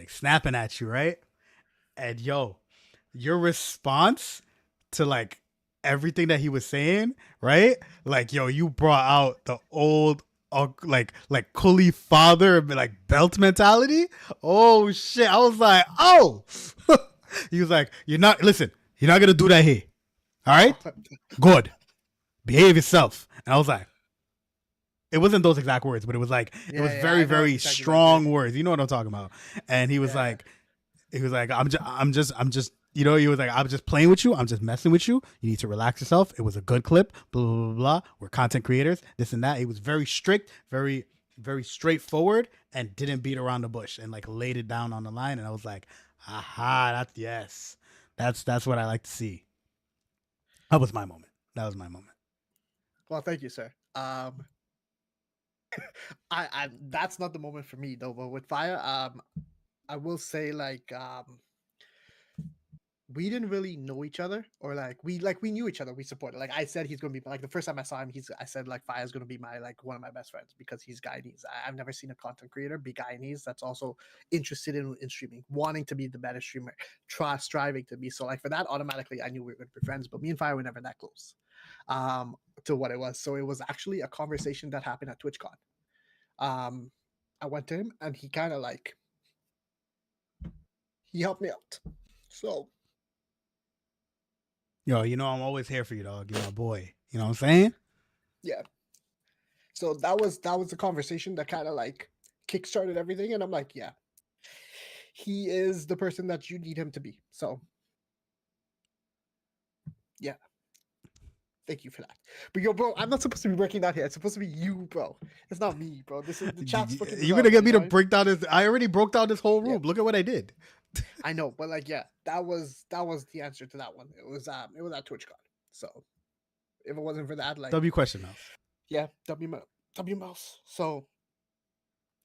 snapping at you, right? And yo, your response to like everything that he was saying, right? Like yo, you brought out the old like Kuli father like belt mentality. Oh shit. I was like, oh. He was like, you're not gonna do that here. All right? Good. Behave yourself. And I was like, it wasn't those exact words, but it was like it was very, very exactly strong words. You know what I'm talking about. And he was like, I'm just you know, he was like, I'm just playing with you. I'm just messing with you. You need to relax yourself. It was a good clip. Blah, blah, blah, blah. We're content creators. This and that. He was very strict, very, very straightforward, and didn't beat around the bush and like laid it down on the line. And I was like, aha, that's yes. That's what I like to see. That was my moment. Well, thank you, sir. I that's not the moment for me though, but with Fiya, I will say like we didn't really know each other, or like we knew each other. We supported. Like I said, he's gonna be like the first time I saw him. I said like Fiya's gonna be my like one of my best friends because he's Guyanese. I've never seen a content creator be Guyanese that's also interested in streaming, wanting to be the better streamer, striving to be. So like for that, automatically I knew we were gonna be friends. But me and Fiya were never that close to what it was. So it was actually a conversation that happened at TwitchCon. I went to him and he kind of like he helped me out. So. Yo, you know I'm always here for you, dog. You're my boy. You know what I'm saying? Yeah. So that was the conversation that kind of like kickstarted everything, and I'm like, yeah, he is the person that you need him to be. So, yeah. Thank you for that. But yo, bro, I'm not supposed to be breaking down here. It's supposed to be you, bro. It's not me, bro. This is the chat's fucking. You're gonna get me to break down this. I already broke down this whole room. Yeah. Look at what I did. I know, but like, yeah, that was the answer to that one. It was at TwitchCon. So if it wasn't for that, like W question mouse. Yeah, W mouse. So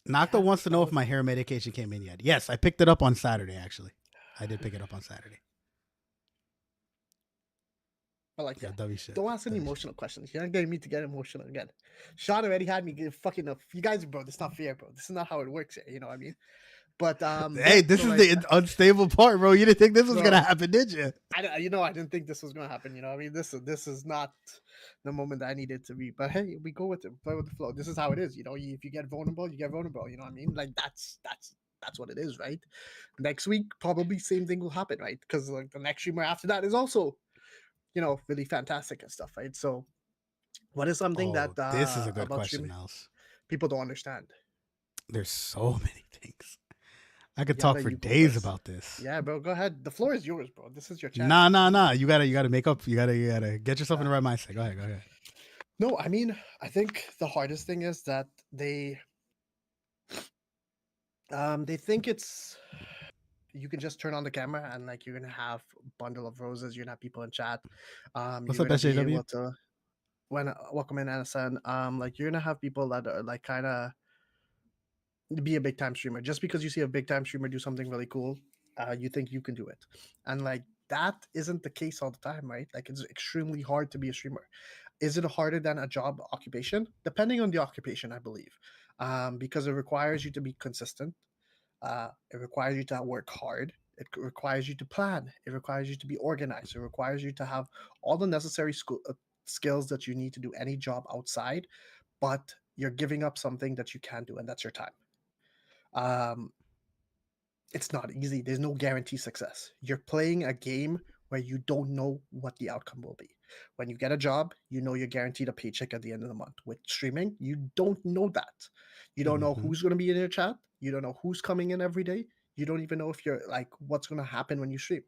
Nocta wants to know if my hair medication came in yet. Yes, I picked it up on Saturday. Actually, I did pick it up on Saturday. I like that. Don't ask any emotional questions. You're not getting me to get emotional again. Sean already had me get fucking up. You guys, bro, this is not fair, bro. This is not how it works here. You know what I mean? But hey, this is the unstable part, bro. You didn't think this was gonna happen, did you? I didn't think this was gonna happen. You know, I mean, this is not the moment that I needed to be. But hey, we go with it, play with the flow. This is how it is. You know, if you get vulnerable, you get vulnerable. You know what I mean? Like that's what it is, right? Next week, probably same thing will happen, right? Because like the next streamer after that is also, you know, really fantastic and stuff, right? So, what is something that this is a good question, Mouse. People don't understand? There's so many things. I could talk for days about this. Yeah, bro, go ahead. The floor is yours, bro. This is your chance. Nah. You gotta make up. You gotta get yourself in the right mindset. Go ahead. No, I mean, I think the hardest thing is that they think it's you can just turn on the camera and like you're gonna have a bundle of roses. You're gonna have people in chat. What's up, SJW? Welcome in, Anderson. Like you're gonna have people that are like kind of be a big time streamer. Just because you see a big time streamer do something really cool, you think you can do it, and like that isn't the case all the time, right? Like it's extremely hard to be a streamer. Is it harder than a job occupation? Depending on the occupation, I believe, because it requires you to be consistent. It requires you to work hard. It requires you to plan. It requires you to be organized. It requires you to have all the necessary skills that you need to do any job outside, but you're giving up something that you can do, and that's your time. it's not easy. There's no guarantee success. You're playing a game where you don't know what the outcome will be. When you get a job, you know you're guaranteed a paycheck at the end of the month. With streaming, you don't know that. You don't know Mm-hmm. who's going to be in your chat. You don't know who's coming in every day. You don't even know if you're like what's going to happen when you stream.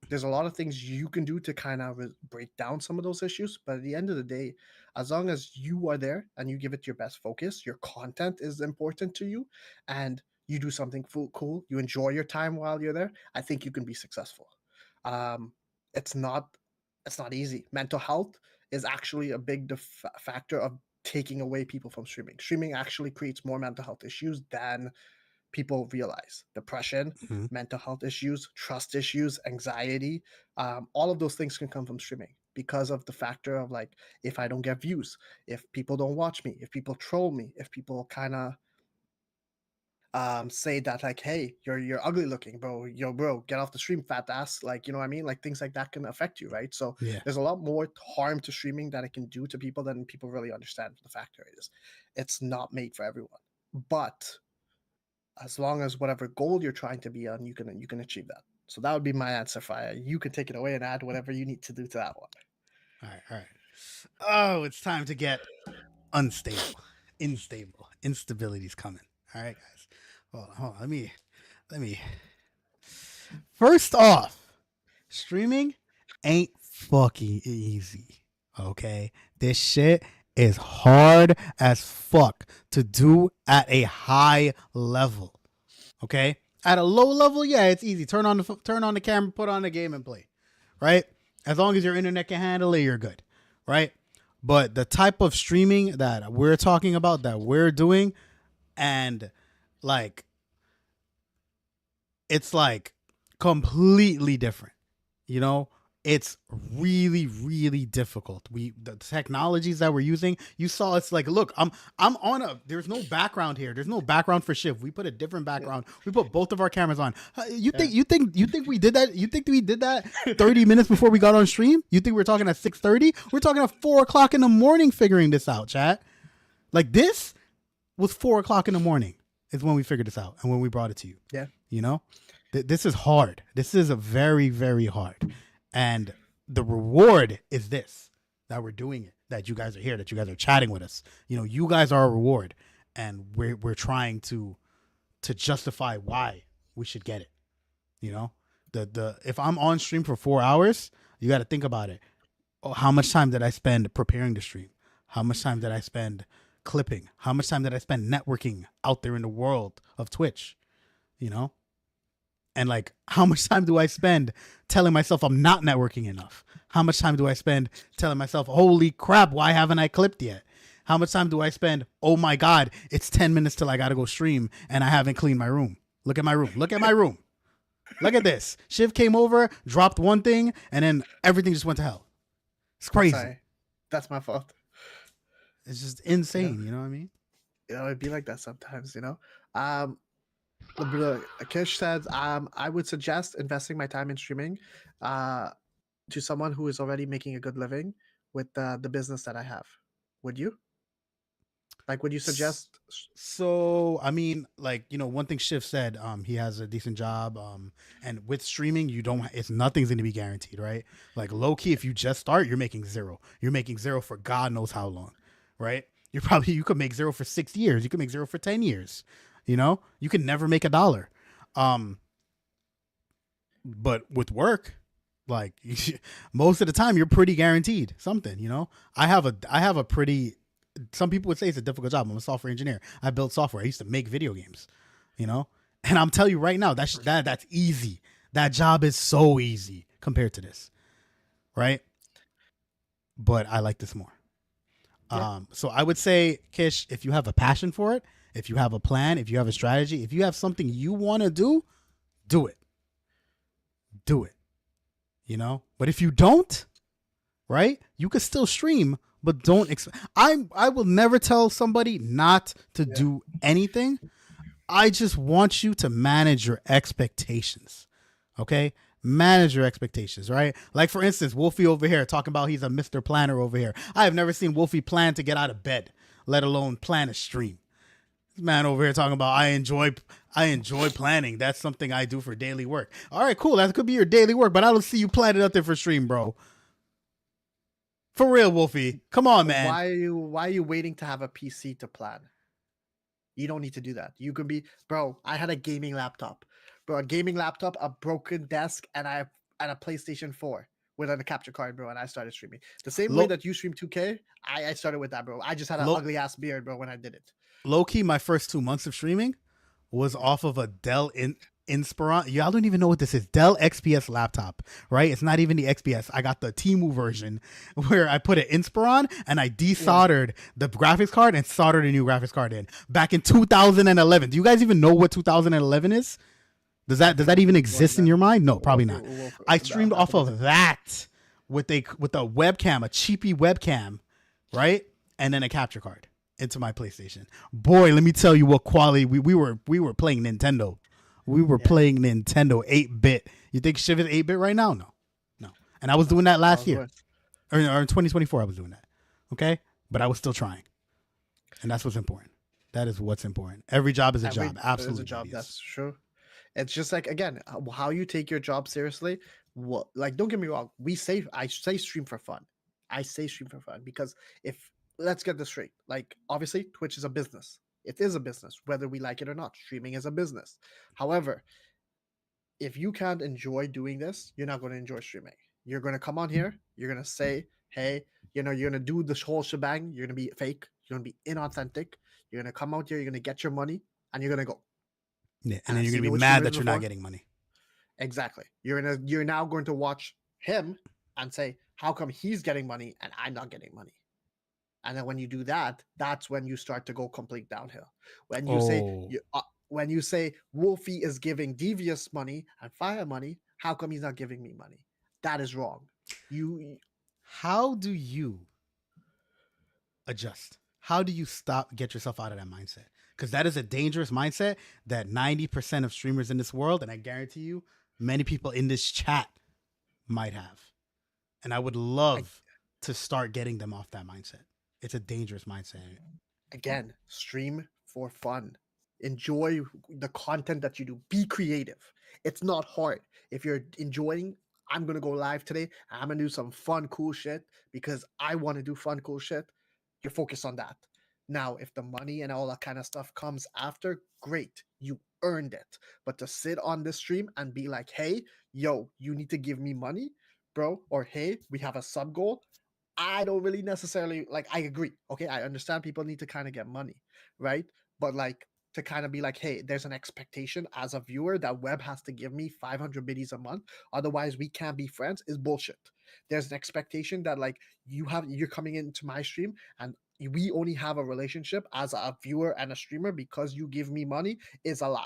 There's a lot of things you can do to kind of break down some of those issues, but at the end of the day, as long as you are there and you give it your best focus, your content is important to you, and you do something cool, you enjoy your time while you're there, I think you can be successful. um, it's not it's not easy. Mental health is actually a big factor of taking away people from streaming actually creates more mental health issues than people realize. Depression, Mm-hmm. mental health issues, trust issues, anxiety, all of those things can come from streaming because of the factor of like, if I don't get views, if people don't watch me, if people troll me, if people kind of say that like, hey, you're ugly looking, bro, bro, get off the stream, fat ass, like, you know what I mean, like things like that can affect you, right? So Yeah. there's a lot more harm to streaming that it can do to people than people really understand. The factor is it's not made for everyone, but as long as whatever goal you're trying to be on, you can achieve that. So that would be my answer, Fire. You can take it away and add whatever you need to do to that one. All right. Oh, it's time to get unstable, unstable. Instability's coming. All right, guys. Hold on. Let me. First off, streaming ain't fucking easy. Okay, this shit is hard as fuck to do at a high level. Okay, at a low level, yeah, it's easy. Turn on the camera, put on the game, and play. Right, as long as your internet can handle it, you're good. Right, but the type of streaming that we're talking about, that we're doing, and like, it's like completely different. You know, it's really, really difficult. The technologies that we're using, you saw, it's like, look, I'm on there's no background here. There's no background for Shiv. We put a different background. We put both of our cameras on. You think we did that? You think we did that 30 minutes before we got on stream? You think we're talking at 6:30? We're talking at 4:00 in the morning figuring this out, chat. Like, this was 4:00 in the morning is when we figured this out and when we brought it to you. Yeah. You know, this is hard. This is a very, very hard. And the reward is this, that we're doing it, that you guys are here, that you guys are chatting with us. You know, you guys are a reward, and we're trying to justify why we should get it. You know, if I'm on stream for 4 hours, you got to think about it. Oh, how much time did I spend preparing the stream? How much time did I spend clipping? How much time did I spend networking out there in the world of Twitch? You know? And like, how much time do I spend telling myself I'm not networking enough? How much time do I spend telling myself, holy crap, why haven't I clipped yet? How much time do I spend, oh my God, it's 10 minutes till I got to go stream and I haven't cleaned my room. Look at my room. Look at my room. Look at this. Shiv came over, dropped one thing, and then everything just went to hell. It's crazy. Sorry. That's my fault. It's just insane. You know what I mean? You know, it'd be like that sometimes, you know? Kish said, I would suggest investing my time in streaming to someone who is already making a good living with the business that I have. Would you? Like, would you suggest? So, I mean, like, you know, one thing Shiv said, he has a decent job, and with streaming, nothing's going to be guaranteed, right? Like, low key, if you just start, you're making zero. You're making zero for God knows how long, right? You could make zero for 6 years. You could make zero for 10 years. You know, you can never make $1. But with work, like, most of the time, you're pretty guaranteed something. You know, I have a pretty. Some people would say it's a difficult job. I'm a software engineer. I build software. I used to make video games. You know, and I'm telling you right now, that's easy. That job is so easy compared to this, right? But I like this more. Yeah. So I would say, Kish, if you have a passion for it, if you have a plan, if you have a strategy, if you have something you want to do it. Do it. You know? But if you don't, right? You could still stream, but don't I will never tell somebody not to do anything. I just want you to manage your expectations. Okay? Manage your expectations, right? Like, for instance, Wolfie over here talking about he's a Mr. Planner over here. I have never seen Wolfie plan to get out of bed, let alone plan a stream. This man over here talking about I enjoy planning. That's something I do for daily work. All right, cool. That could be your daily work, but I don't see you planning up there for stream, bro. For real, Wolfie. Come on, man. Why are you waiting to have a PC to plan? You don't need to do that. You could be, bro. I had a gaming laptop, bro. A gaming laptop, a broken desk, and a PlayStation 4 with a capture card, bro. And I started streaming the same way that you stream 2K. I started with that, bro. I just had an ugly ass beard, bro, when I did it. Low key, my first 2 months of streaming was off of a Dell Inspiron. Y'all don't even know what this is. Dell XPS laptop, right? It's not even the XPS. I got the Temu version where I put an Inspiron and I desoldered the graphics card and soldered a new graphics card in back in 2011. Do you guys even know what 2011 is? Does that even exist in your mind? No, probably not. I streamed off of that with a webcam, a cheapy webcam, right? And then a capture card into my PlayStation. Boy, let me tell you what quality we were playing Nintendo. We were playing Nintendo 8-bit. You think Shiv is 8-bit right now? No. And I was doing that last year. Or in 2024, I was doing that. Okay? But I was still trying. And that's what's important. That is what's important. Every job is a job. Absolutely. It's a job. That's true. It's just like, again, how you take your job seriously. What, like, don't get me wrong. I say stream for fun. I say stream for fun because let's get this straight. Like, obviously, Twitch is a business. It is a business, whether we like it or not. Streaming is a business. However, if you can't enjoy doing this, you're not going to enjoy streaming. You're going to come on here. You're going to say, hey, you're going to do this whole shebang. You're going to be fake. You're going to be inauthentic. You're going to come out here. You're going to get your money and you're going to go. Yeah, and then you're going to be mad that you're not getting money. Exactly. You're now going to watch him and say, how come he's getting money and I'm not getting money? And then when you do that, that's when you start to go complete downhill. When you say Wolfie is giving Devious money and Fiya money, how come he's not giving me money? That is wrong. How do you adjust? How do you get yourself out of that mindset? Because that is a dangerous mindset that 90% of streamers in this world, and I guarantee you, many people in this chat might have. And I would love to start getting them off that mindset. It's a dangerous mindset. Again, stream for fun. Enjoy the content that you do. Be creative. It's not hard. If you're enjoying, I'm going to go live today. I'm going to do some fun, cool shit because I want to do fun, cool shit. You're focused on that. Now, if the money and all that kind of stuff comes after, great. You earned it. But to sit on this stream and be like, hey, yo, you need to give me money, bro. Or, hey, we have a sub goal. I don't really necessarily, like, I agree. Okay, I understand people need to kind of get money, right? But, like, to kind of be like, hey, there's an expectation as a viewer that Web has to give me 500 biddies a month. Otherwise, we can't be friends is bullshit. There's an expectation that, like, you're coming into my stream and we only have a relationship as a viewer and a streamer because you give me money is a lie.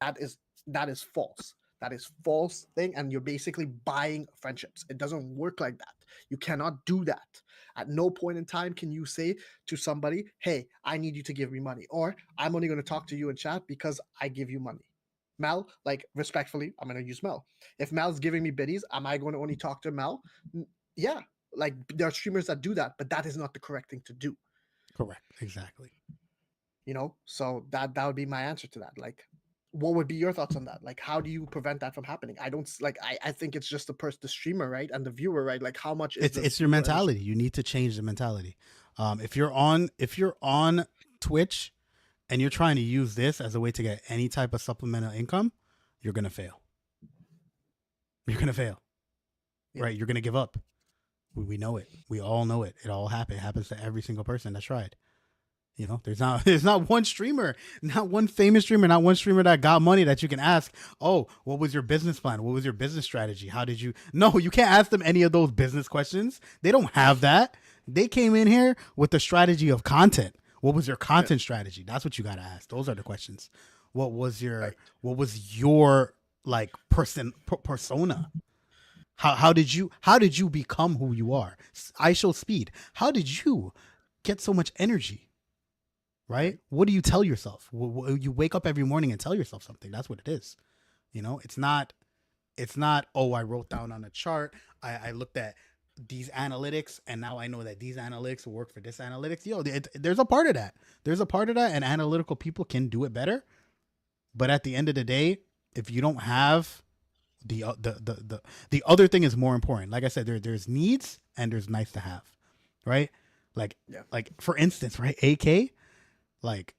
That is false. That is false thing, and you're basically buying friendships. It doesn't work like that. You cannot do that. At no point in time can you say to somebody, hey, I need you to give me money, or I'm only going to talk to you in chat because I give you money. Mel, like, respectfully, I'm going to use Mel. If Mel's giving me biddies, am I going to only talk to Mel? Yeah, like, there are streamers that do that, but that is not the correct thing to do. Correct, exactly. You know, so that would be my answer to that. Like, what would be your thoughts on that? Like, how do you prevent that from happening? I don't like. I think it's just the streamer, right, and the viewer, right? Like, how much is it's your mentality? You need to change the mentality. If you're on Twitch and you're trying to use this as a way to get any type of supplemental income, you're gonna fail. You're gonna fail, right? You're gonna give up. We know it. We all know it. It all happens. It happens to every single person that's tried. You know, there's not one streamer, not one famous streamer, not one streamer that got money that you can ask, oh, what was your business plan? What was your business strategy? How did you? No, you can't ask them any of those business questions. They don't have that. They came in here with the strategy of content. What was your content strategy? That's what you got to ask. Those are the questions. What was your like persona? How did you become who you are? I show speed. How did you get so much energy? Right? What do you tell yourself? You wake up every morning and tell yourself something. That's what it is. You know, it's not, oh, I wrote down on a chart. I looked at these analytics, and now I know that these analytics will work for this analytics. There's a part of that. There's a part of that, and analytical people can do it better. But at the end of the day, if you don't have the other thing is more important. Like I said, there's needs and there's nice to have, right? Like Yeah. like for instance, right? AK, like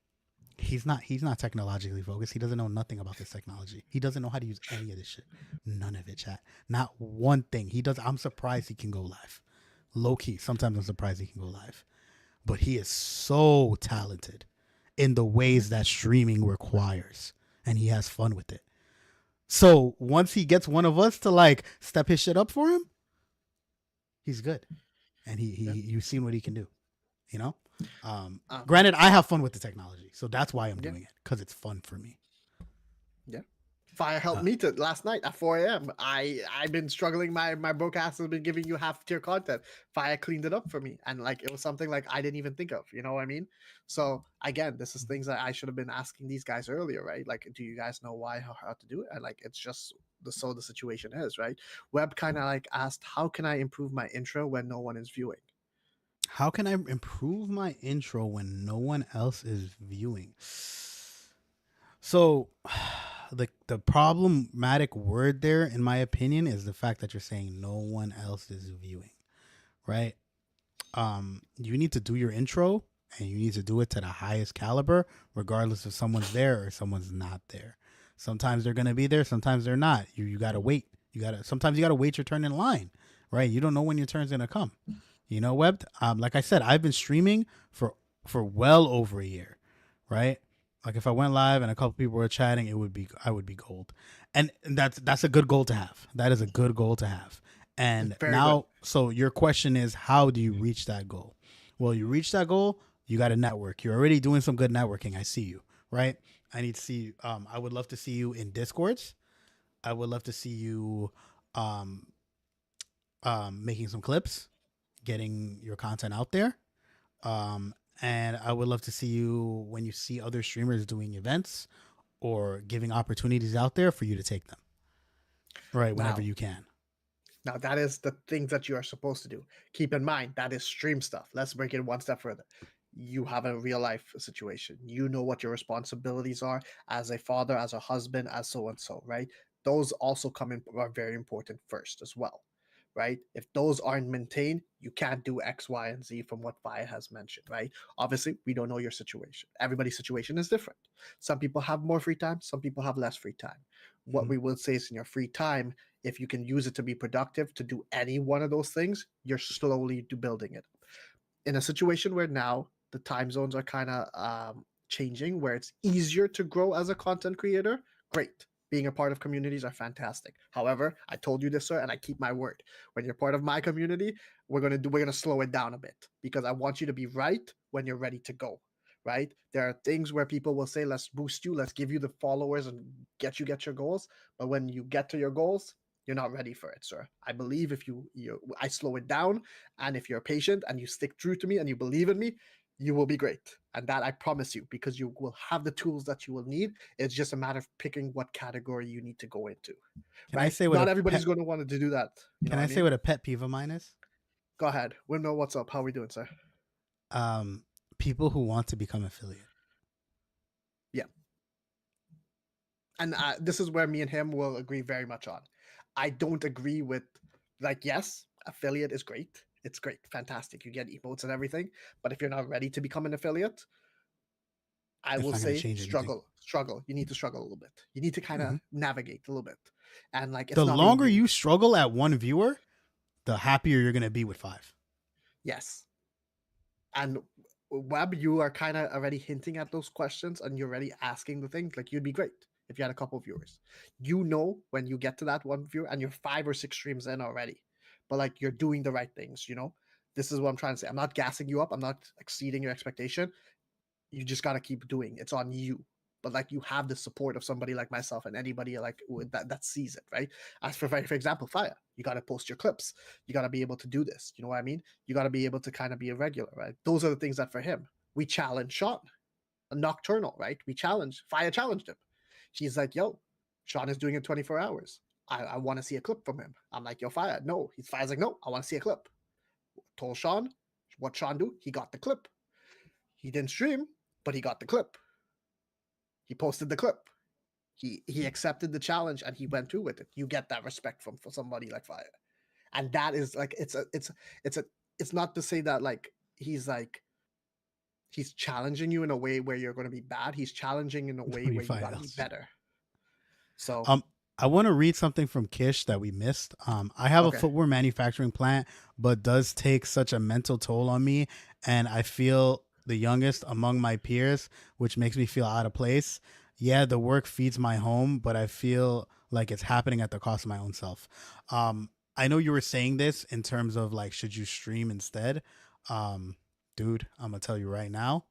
he's not technologically focused. He doesn't know nothing about this technology. He doesn't know how to use any of this shit. None of it, chat. Not one thing. He does. I'm surprised he can go live. Low key. Sometimes I'm surprised he can go live. But he is so talented in the ways that streaming requires. And he has fun with it. So once he gets one of us to like step his shit up for him, he's good. And you've seen what he can do. You know? Granted, I have fun with the technology, so that's why I'm doing it, because it's fun for me. Yeah. Fiya helped me to last night at 4 a.m. I've been struggling. My broadcast has been giving you half tier content. Fiya cleaned it up for me, and like it was something like I didn't even think of. You know what I mean? So again, this is things that I should have been asking these guys earlier, right? Like, do you guys know how to do it? And like, it's just the situation is, right? Webb kind of like asked, how can I improve my intro when no one is viewing? How can I improve my intro when no one else is viewing? So the problematic word there, in my opinion, is the fact that you're saying no one else is viewing, right? You need to do your intro, and you need to do it to the highest caliber, regardless if someone's there or someone's not there. Sometimes they're gonna be there, sometimes they're not. You gotta wait. Sometimes you gotta wait your turn in line, right? You don't know when your turn's gonna come. You know, Webb. Like I said, I've been streaming for well over a year, right? Like if I went live and a couple people were chatting, I would be gold, and that's a good goal to have. That is a good goal to have. And now, so your question is, how do you reach that goal? Well, you reach that goal, you got to network. You're already doing some good networking. I see you, right? I need to see you. I would love to see you in Discords. I would love to see you making some clips, getting your content out there. And I would love to see you when you see other streamers doing events or giving opportunities out there for you to take them, right? Whenever you can. Now, that is the things that you are supposed to do. Keep in mind, that is stream stuff. Let's break it one step further. You have a real life situation. You know what your responsibilities are as a father, as a husband, as so and so, right? Those also come in, are very important first as well, right? If those aren't maintained, you can't do X, Y, and Z from what Fiya has mentioned, right? Obviously, we don't know your situation. Everybody's situation is different. Some people have more free time, some people have less free time. What we will say is in your free time, if you can use it to be productive, to do any one of those things, you're slowly building it. In a situation where now the time zones are kind of changing, where it's easier to grow as a content creator, great. Being a part of communities are fantastic. However, I told you this, sir, and I keep my word. When you're part of my community, we're gonna slow it down a bit, because I want you to be right when you're ready to go. Right? There are things where people will say, let's boost you, let's give you the followers and get your goals. But when you get to your goals, you're not ready for it, sir. I believe if I slow it down, and if you're patient and you stick true to me and you believe in me, you will be great. And that I promise you, because you will have the tools that you will need. It's just a matter of picking what category you need to go into. Can right? I say what not everybody's going to want to do that. Can I say what a pet peeve of mine is? Go ahead. Windmill, what's up? How are we doing, sir? People who want to become affiliate. Yeah. And this is where me and him will agree very much on. I don't agree with, like, yes, affiliate is great. It's great. Fantastic. You get emotes and everything. But if you're not ready to become an affiliate, I will say struggle. You need to struggle a little bit. You need to kind of navigate a little bit. And like, the longer you struggle at one viewer, the happier you're going to be with 5. Yes. And Webb, you are kind of already hinting at those questions, and you're already asking the things. Like, you'd be great if you had a couple of viewers. You know, when you get to that one viewer and you're 5 or 6 streams in already, but like, you're doing the right things, you know? This is what I'm trying to say. I'm not gassing you up. I'm not exceeding your expectation. You just got to keep doing. It's on you. But like, you have the support of somebody like myself and anybody like that sees it, right? As for example, Fiya, you got to post your clips. You got to be able to do this. You know what I mean? You got to be able to kind of be a regular, right? Those are the things that for him, we challenge Sean, a nocturnal, right? Fiya challenged him. She's like, yo, Sean is doing it 24 hours. I want to see a clip from him. I'm like, yo, Fiya, no. Fiya's like, no, I want to see a clip. Told Sean, what Sean do? He got the clip. He didn't stream, but he got the clip. He posted the clip. He accepted the challenge and he went through with it. You get that respect from for somebody like Fiya. And that is like it's not to say that like he's challenging you in a way where you're going to be bad. He's challenging in a way where you got to be better. So I want to read something from Kish that we missed. I have a footwear manufacturing plant, but does take such a mental toll on me, and I feel the youngest among my peers, which makes me feel out of place. Yeah, the work feeds my home, but I feel like it's happening at the cost of my own self. I know you were saying this in terms of like, should you stream instead? Dude, I'm gonna tell you right now.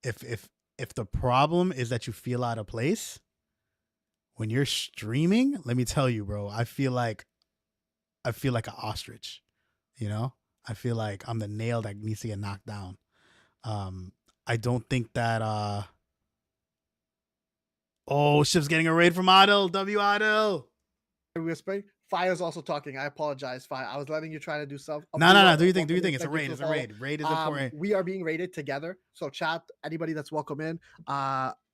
If the problem is that you feel out of place when you're streaming, let me tell you, bro, I feel like an ostrich. You know, I feel like I'm the nail that needs to get knocked down. I don't think that. Oh, Ship's getting a raid from Adil. W Adil. Whispering. Fiya's also talking. I apologize, Fiya. I was letting you try to do stuff. No. Do you think? It's a raid. It's a raid. Raid is important. We are being raided together. So chat, anybody that's welcome in.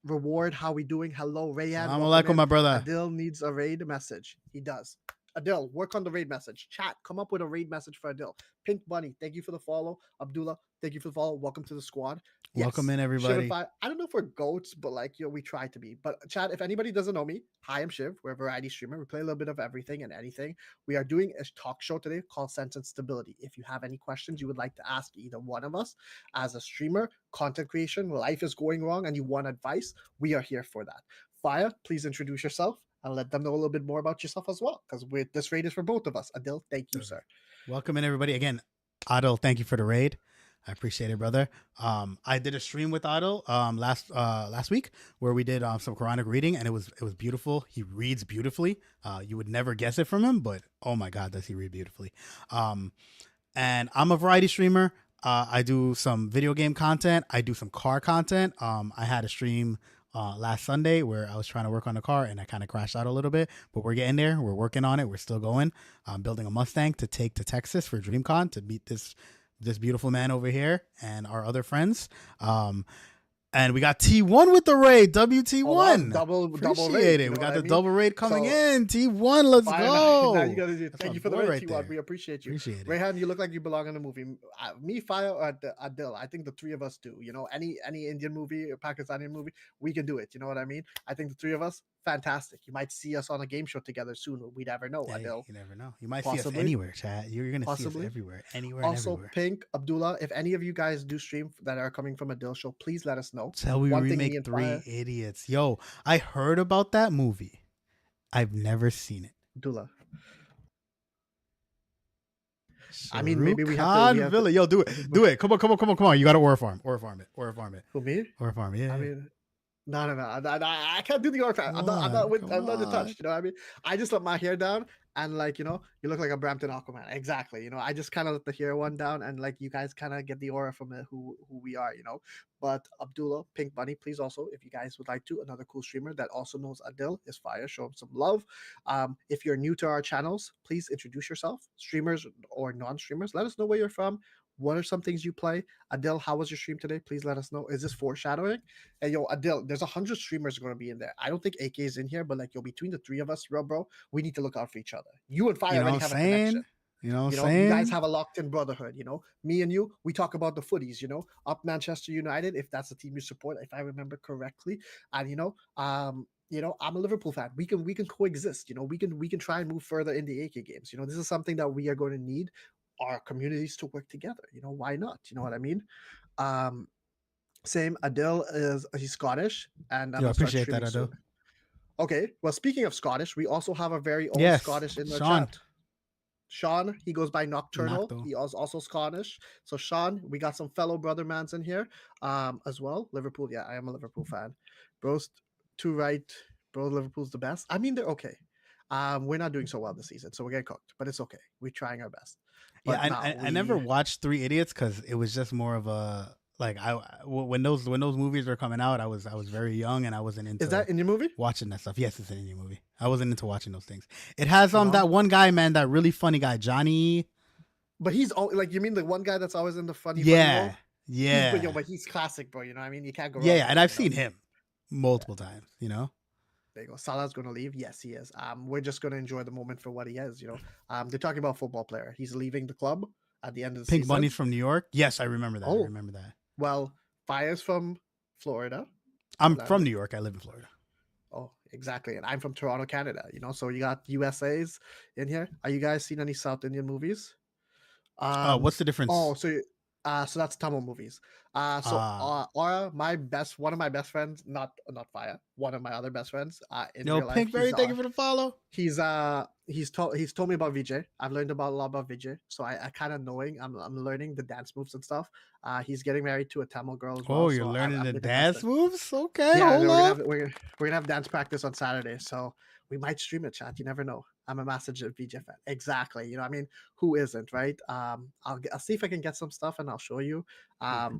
Reward, how we doing? Hello, Rayan. I'm alaikum, my brother. Adil needs a raid message. He does. Adil, work on the raid message. Chat, come up with a raid message for Adil. Pink Bunny, thank you for the follow. Abdullah, thank you for the follow. Welcome to the squad. Yes. Welcome in, everybody. I don't know if we're goats, but like, we try to be. But chat, if anybody doesn't know me, hi, I'm Shiv. We're a variety streamer. We play a little bit of everything and anything. We are doing a talk show today called Sense and Stability. If you have any questions you would like to ask either one of us as a streamer, content creation, life is going wrong, and you want advice, we are here for that. Fiya, please introduce yourself and let them know a little bit more about yourself as well, because this raid is for both of us. Adil, thank you, sir. Welcome in, everybody. Again, Adil, thank you for the raid. I appreciate it, brother. I did a stream with Adil last week where we did some Quranic reading, and it was beautiful. He reads beautifully. You would never guess it from him, but oh my God, does he read beautifully. And I'm a variety streamer. I do some video game content. I do some car content. I had a stream last Sunday where I was trying to work on the car and I kind of crashed out a little bit, but we're getting there. We're working on it. We're still going. I'm building a Mustang to take to Texas for DreamCon to meet this beautiful man over here and our other friends. And we got T1 with the raid. WT1. Double raid. We got the double raid coming in. T1, let's go. Now you gotta do. Thank you for the raid, T1. We appreciate you. Rayhan, you look like you belong in a movie. Me, Fiya, or Adil. I think the three of us do. You know, any Indian movie or Pakistani movie, we can do it. You know what I mean? I think the three of us, fantastic. You might see us on a game show together soon. We'd never know, Adil. You never know. You might see us anywhere, chat. You're going to see us everywhere. Anywhere also, and everywhere. Pink, Abdullah, if any of you guys do stream that are coming from Adil show, please let us know. Tell we remake Three Idiots. Yo, I heard about that movie. I've never seen it. Abdullah. I mean, maybe we have to. Villa. Yo, do it. Come on. You got to aura farm it. For me? Aura farm, yeah. I mean, no. I can't do the aura farm. I'm not in touch. You know what I mean? I just let my hair down. And like, you look like a Brampton Aquaman. Exactly. I just kind of let the hair one down, and like you guys kind of get the aura from who we are, But Abdullah, Pink Bunny, please also, if you guys would like to, another cool streamer that also knows Adil is Fiya. Show him some love. If you're new to our channels, please introduce yourself. Streamers or non-streamers, let us know where you're from. What are some things you play? Adil, how was your stream today? Please let us know. Is this foreshadowing? And yo, Adil, there's 100 streamers going to be in there. I don't think AK is in here, but like, between the three of us, bro, we need to look out for each other. You and Fiya already have a connection. You know what I'm saying? You guys have a locked-in brotherhood, Me and you, we talk about the footies, Up Manchester United, if that's the team you support, if I remember correctly. And, I'm a Liverpool fan. We can coexist, we can try and move further in the AK games. This is something that we are going to need our communities to work together. Why not? You know what I mean? Same. Adil he's Scottish, and I appreciate that, Adil. Soon. Okay. Well, speaking of Scottish, we also have a very old Scottish in the chat. Sean, he goes by Nocturnal. He is also Scottish. So Sean, we got some fellow brother mans in here as well. Liverpool, yeah, I am a Liverpool fan. Bro's too right. Bro, Liverpool's the best. I mean, they're okay. We're not doing so well this season, so we're getting cooked, but it's okay. We're trying our best. But I never watched Three Idiots because it was just more of a Like when those movies were coming out, I was very young and I wasn't into. Is that in your movie? Watching that stuff? Yes, it's in your movie. I wasn't into watching those things. It has No? that one guy, man, that really funny guy, Johnny. But he's like, you mean the one guy that's always in the funny Yeah, role? yeah. But he's classic, bro. You know what I mean? You can't go wrong. Yeah, and I've seen him multiple times. You know. There you go. Salah's going to leave. Yes, he is. We're just going to enjoy the moment for what he is. You know, they're talking about football player. He's leaving the club at the end of the Pink season. Bunny's from New York. Yes, I remember that. Oh. I remember that. Well, Fiya's from Florida. I'm from New York. I live in Florida. Oh, exactly. And I'm from Toronto, Canada. You know, so you got USAs in here. Are you guys seen any South Indian movies? What's the difference? Oh, so that's Tamil movies. Aura, one of my best friends, not Fiya, one of my other best friends. In real life, Pinkberry, thank you for the follow. He's told me about Vijay. I've learned a lot about Vijay, so I kind of knowing. I'm learning the dance moves and stuff. He's getting married to a Tamil girl as well. Oh, you're learning the dance moves? Okay, yeah, hold on. We're gonna have dance practice on Saturday, so we might stream it, chat. You never know. I'm a massive Vijay fan. Exactly. You know, I mean, who isn't, right? I'll see if I can get some stuff and I'll show you. On